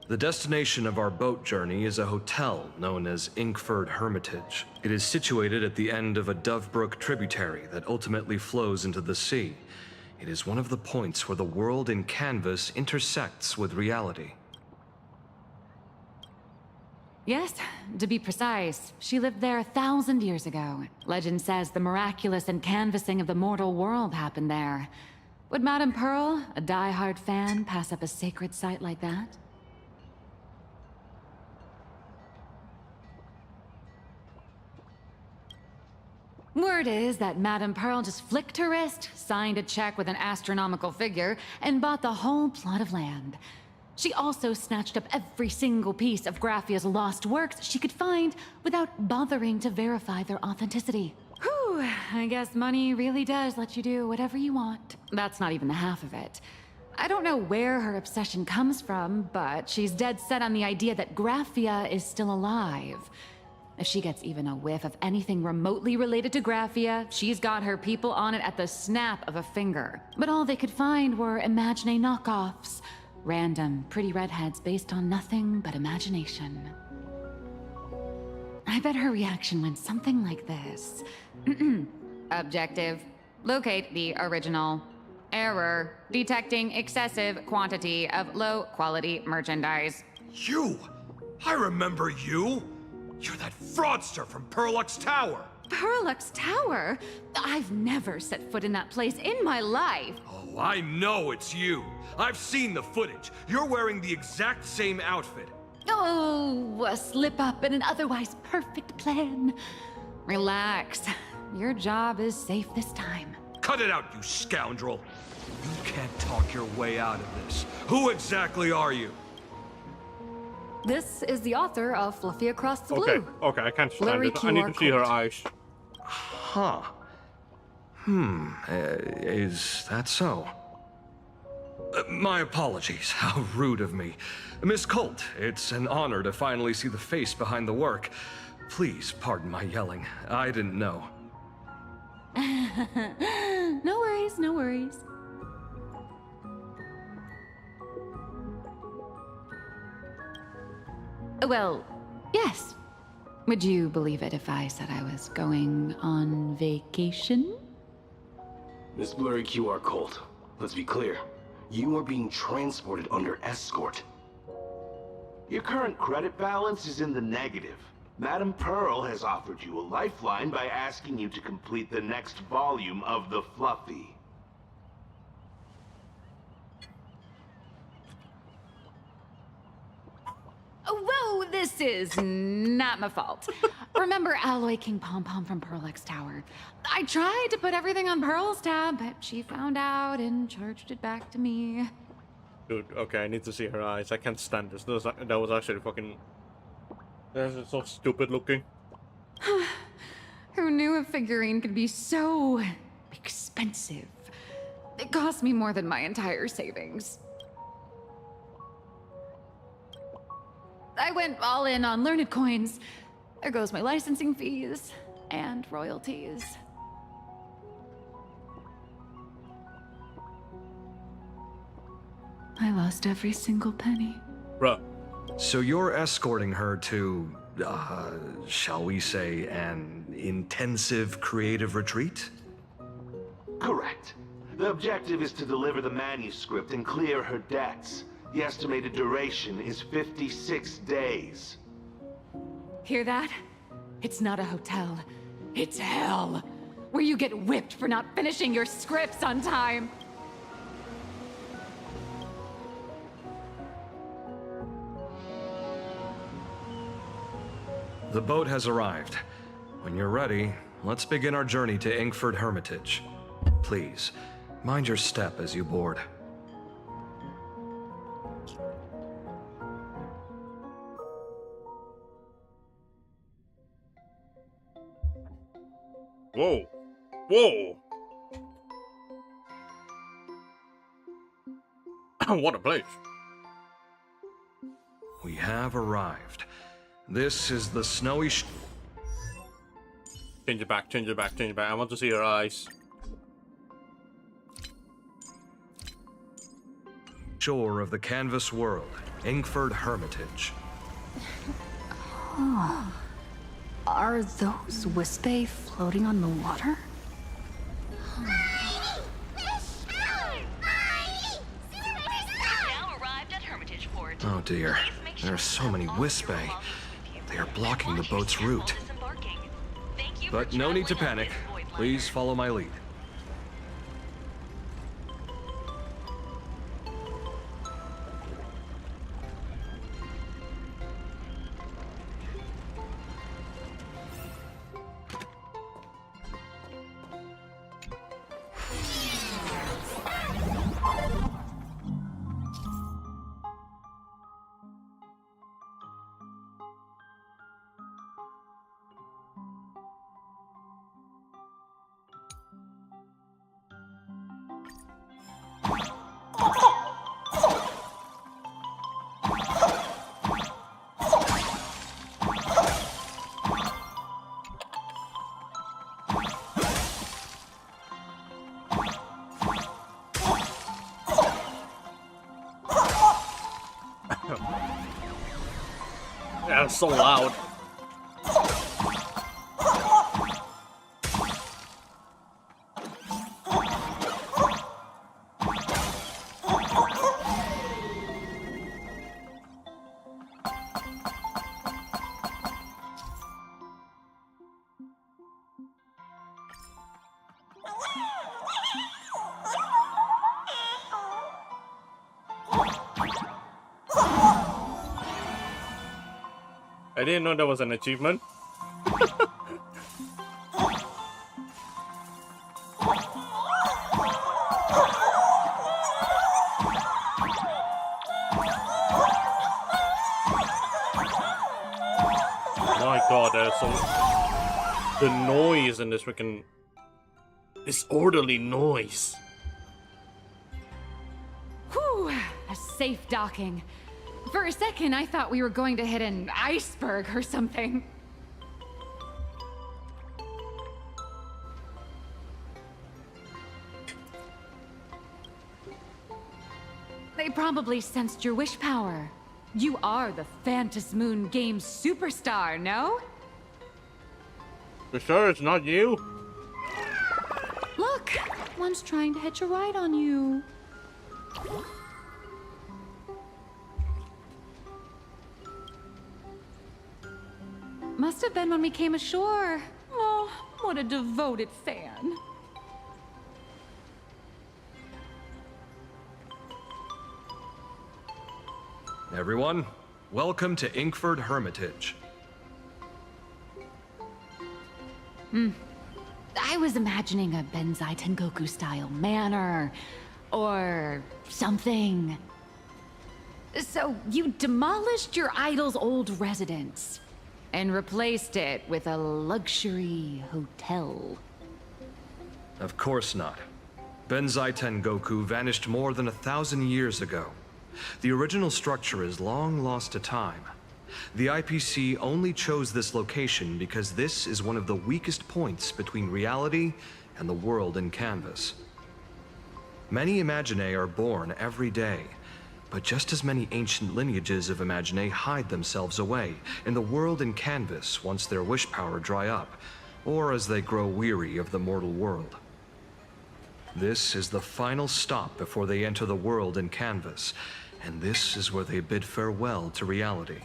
The destination of our boat journey is a hotel known as Inkford Hermitage. It is situated at the end of a Dovebrook tributary that ultimately flows into the sea. It is one of the points where the world in canvas intersects with reality. Yes, to be precise, she lived there 1,000 years ago. Legend says the miraculous encanvassing of the mortal world happened there. Would Madame Pearl, a die-hard fan, pass up a sacred site like that? Word is that Madame Pearl just flicked her wrist, signed a check with an astronomical figure, and bought the whole plot of land. She also snatched up every single piece of Graffia's lost works she could find without bothering to verify their authenticity. Whew, I guess money really does let you do whatever you want. That's not even the half of it. I don't know where her obsession comes from, but she's dead set on the idea that Graffia is still alive. If she gets even a whiff of anything remotely related to Graffia, she's got her people on it at the snap of a finger. But all they could find were Imagine knockoffs. Random, pretty redheads based on nothing but imagination. I bet her reaction went something like this. Objective. Locate the original. Error. Detecting excessive quantity of low-quality merchandise. You! I remember you! You're that fraudster from Perlux Tower! Perlux Tower? I've never set foot in that place in my life. Oh, I know it's you. I've seen the footage. You're wearing the exact same outfit. Oh, a slip-up in an otherwise perfect plan. Relax. Your job is safe this time. Cut it out, you scoundrel. You can't talk your way out of this. Who exactly are you? This is the author of Fluffy Across the Blue. Okay, I can't stand it. I need to see her eyes. Huh. Is that so? My apologies. How rude of me. Miss Colt, it's an honor to finally see the face behind the work. Please pardon my yelling. I didn't know. No worries, no worries. Well, yes. Would you believe it if I said I was going on vacation? Miss Blurry QR Colt, let's be clear. You are being transported under escort. Your current credit balance is in the negative. Madam Pearl has offered you a lifeline by asking you to complete the next volume of the Fluffy. Whoa, this is not my fault. Remember Alloy King Pom Pom from Pearl X Tower? I tried to put everything on Pearl's tab, but she found out and charged it back to me. Dude, okay, I need to see her eyes. I can't stand this. That was actually fucking... That's so stupid looking. Who knew a figurine could be so expensive? It cost me more than my entire savings. I went all in on learned coins. There goes my licensing fees and royalties. I lost every single penny. Bruh. So you're escorting her to, shall we say, an intensive creative retreat? Correct. The objective is to deliver the manuscript and clear her debts. The estimated duration is 56 days. Hear that? It's not a hotel. It's hell. Where you get whipped for not finishing your scripts on time. The boat has arrived. When you're ready, let's begin our journey to Inkford Hermitage. Please, mind your step as you board. Whoa. Whoa. What a place. We have arrived. This is the snowy Change it back, change it back, change it back. I want to see your eyes. shore of the canvas world, Inkford Hermitage. Oh. Are those Wispe floating on the water? Oh dear, there are so many Wispe. They are blocking the boat's route. But no need to panic. Please follow my lead. Yeah, it's so loud. I didn't know that was an achievement. My god, there's so... The noise in this freaking... Disorderly noise. Whew, a safe docking. For a second, I thought we were going to hit an iceberg or something. They probably sensed your wish power. You are the Phantom Moon Games superstar, no? You sure it's not you? Look, one's trying to hitch a ride on you. Must have been when we came ashore. Oh, what a devoted fan. Everyone, welcome to Inkford Hermitage. I was imagining a Benzai Tengoku style manor or something. So you demolished your idol's old residence and replaced it with a luxury hotel. Of course not. Benzai Tengoku vanished more than 1,000 years ago. The original structure is long lost to time. The IPC only chose this location because this is one of the weakest points between reality and the world in canvas. Many Imaginae are born every day, but just as many ancient lineages of Imaginae hide themselves away in the world in canvas once their wish power dry up, or as they grow weary of the mortal world. This is the final stop before they enter the world in canvas, and this is where they bid farewell to reality.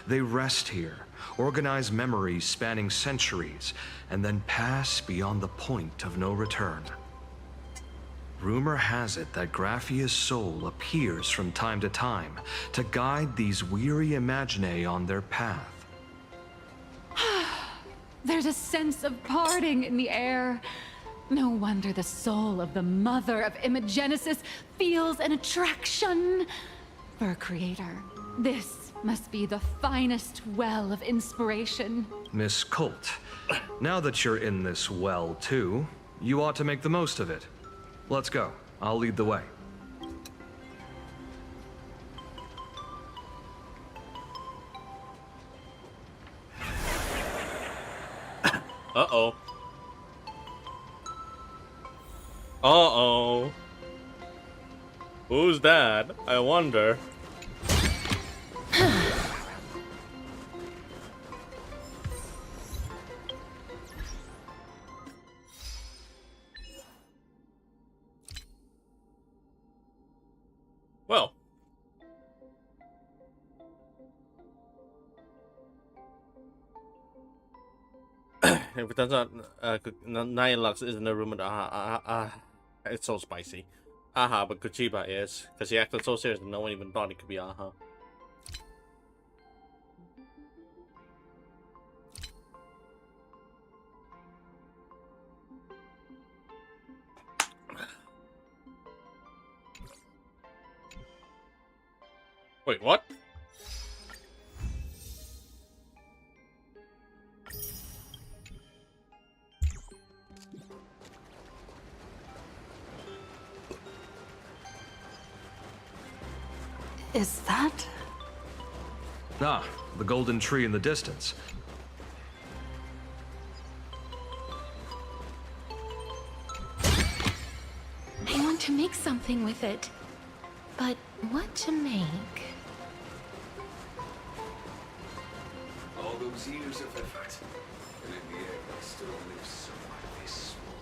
They rest here, organize memories spanning centuries, and then pass beyond the point of no return. Rumor has it that Graphia's soul appears from time to time to guide these weary Imaginae on their path. There's a sense of parting in the air. No wonder the soul of the mother of Imagenesis feels an attraction for a creator. This must be the finest well of inspiration. Miss Colt, now that you're in this well too, you ought to make the most of it. Let's go. I'll lead the way. Uh-oh. Uh-oh. Who's that? I wonder. Well. If it turns out 9 Lux isn't a rumor it's so spicy. Aha, but Kuchiba is, because he acted so serious that no one even thought it could be Aha. Wait, what? Is that? Ah, the golden tree in the distance. I want to make something with it. But what to make? All those years of effort, and in the end, I still live somewhere this small.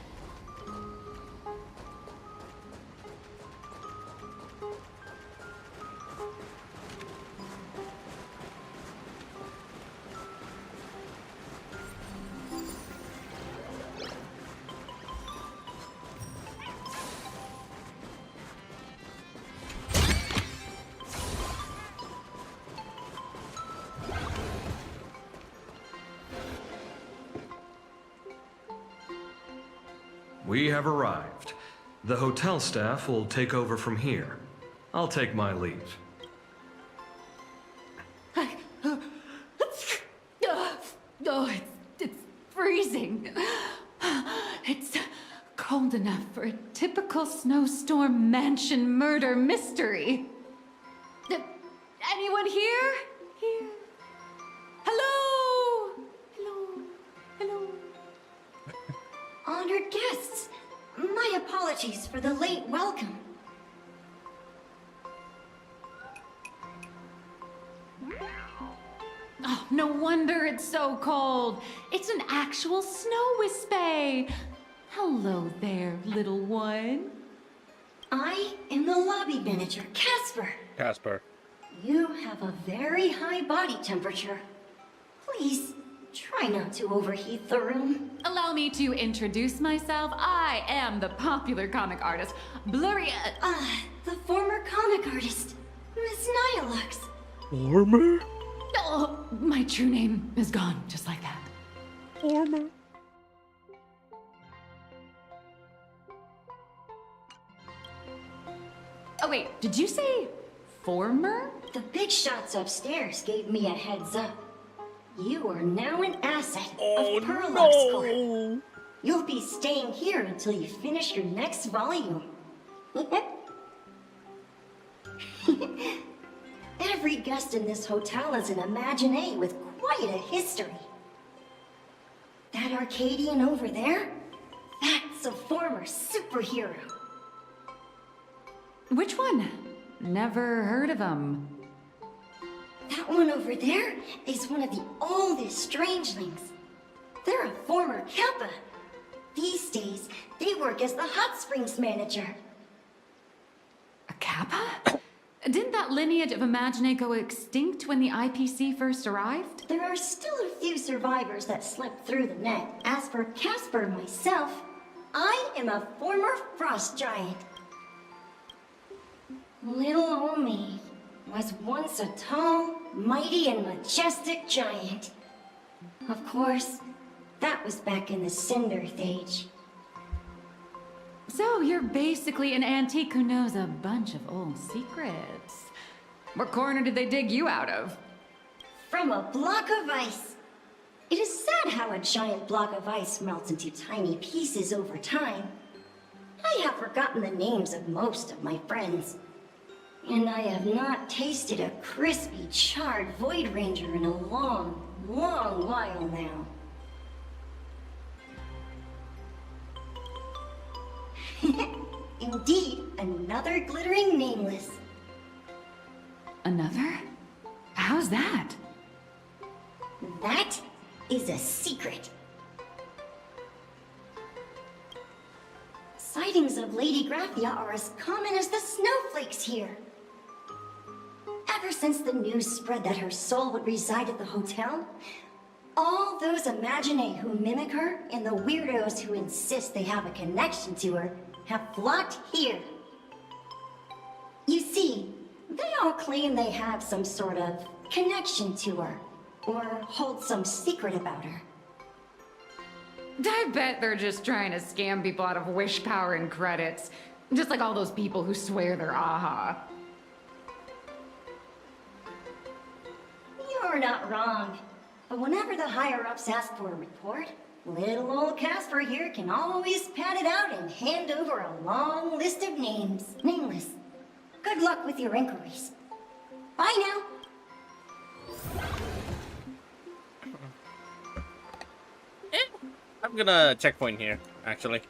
We have arrived. The hotel staff will take over from here. I'll take my leave. Oh, it's freezing. It's cold enough for a typical snowstorm mansion murder mystery. Anyone here? Here? Hello? Hello? Hello? Honored guests, my apologies for the late welcome. Oh, no wonder it's so cold. It's an actual snow wispy. Hello there, little one. I am the lobby manager, Casper. Casper. You have a very high body temperature. Please, try not to overheat the room. Allow me to introduce myself. I am the popular comic artist, Blurry... the former comic artist, Miss Nihilux. Former? Oh, my true name is gone, just like that. Former? Oh wait, did you say former? The big shots upstairs gave me a heads up. You are now an asset of Perlux Corp. You'll be staying here until you finish your next volume. Every guest in this hotel is an Imaginé with quite a history. That Arcadian over there? That's a former superhero. Which one? Never heard of him. That one over there is one of the oldest strangelings. They're a former Kappa. These days, they work as the hot springs manager. A Kappa? Didn't that lineage of Imaginé go extinct when the IPC first arrived? There are still a few survivors that slipped through the net. As for Casper myself, I am a former frost giant. Little old me was once a tall, mighty, and majestic giant. Of course, that was back in the Cinder Age. So you're basically an antique who knows a bunch of old secrets. What corner did they dig you out of? From a block of ice. It is sad how a giant block of ice melts into tiny pieces over time. I have forgotten the names of most of my friends. And I have not tasted a crispy, charred Void Ranger in a long, long while now. Indeed, another glittering nameless. Another? How's that? That is a secret. Sightings of Lady Graphia are as common as the snowflakes here. Ever since the news spread that her soul would reside at the hotel, all those Imaginé who mimic her and the weirdos who insist they have a connection to her have flocked here. You see, they all claim they have some sort of connection to her, or hold some secret about her. I bet they're just trying to scam people out of wish power and credits. Just like all those people who swear they're AHA. You're not wrong. But whenever the higher-ups ask for a report, little old Casper here can always pad it out and hand over a long list of names. Nameless. Good luck with your inquiries. Bye now. I'm gonna checkpoint here, actually.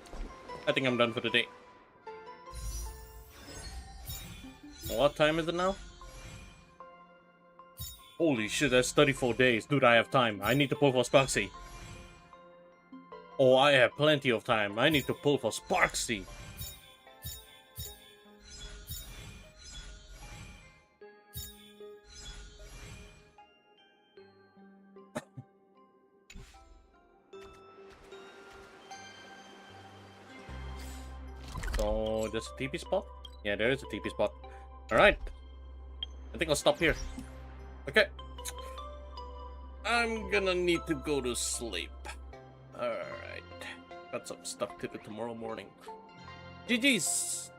I think I'm done for the day. What time is it now? Holy shit, that's 34 days. Dude, I have time. I need to pull for Sparksy. Oh, I have plenty of time. I need to pull for Sparksy. So, there's a TP spot? Yeah, there is a TP spot. Alright. I think I'll stop here. Okay. I'm gonna need to go to sleep. Alright. Got some stuff to do tomorrow morning. GG's!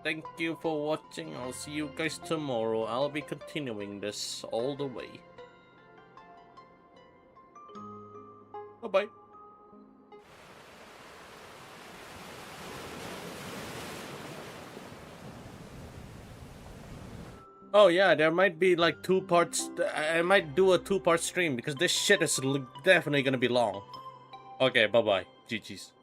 Thank you for watching. I'll see you guys tomorrow. I'll be continuing this all the way. Bye-bye. Oh yeah, there might be like 2 parts. I might do a 2-part stream because this shit is definitely gonna be long. Okay, bye bye. GG's.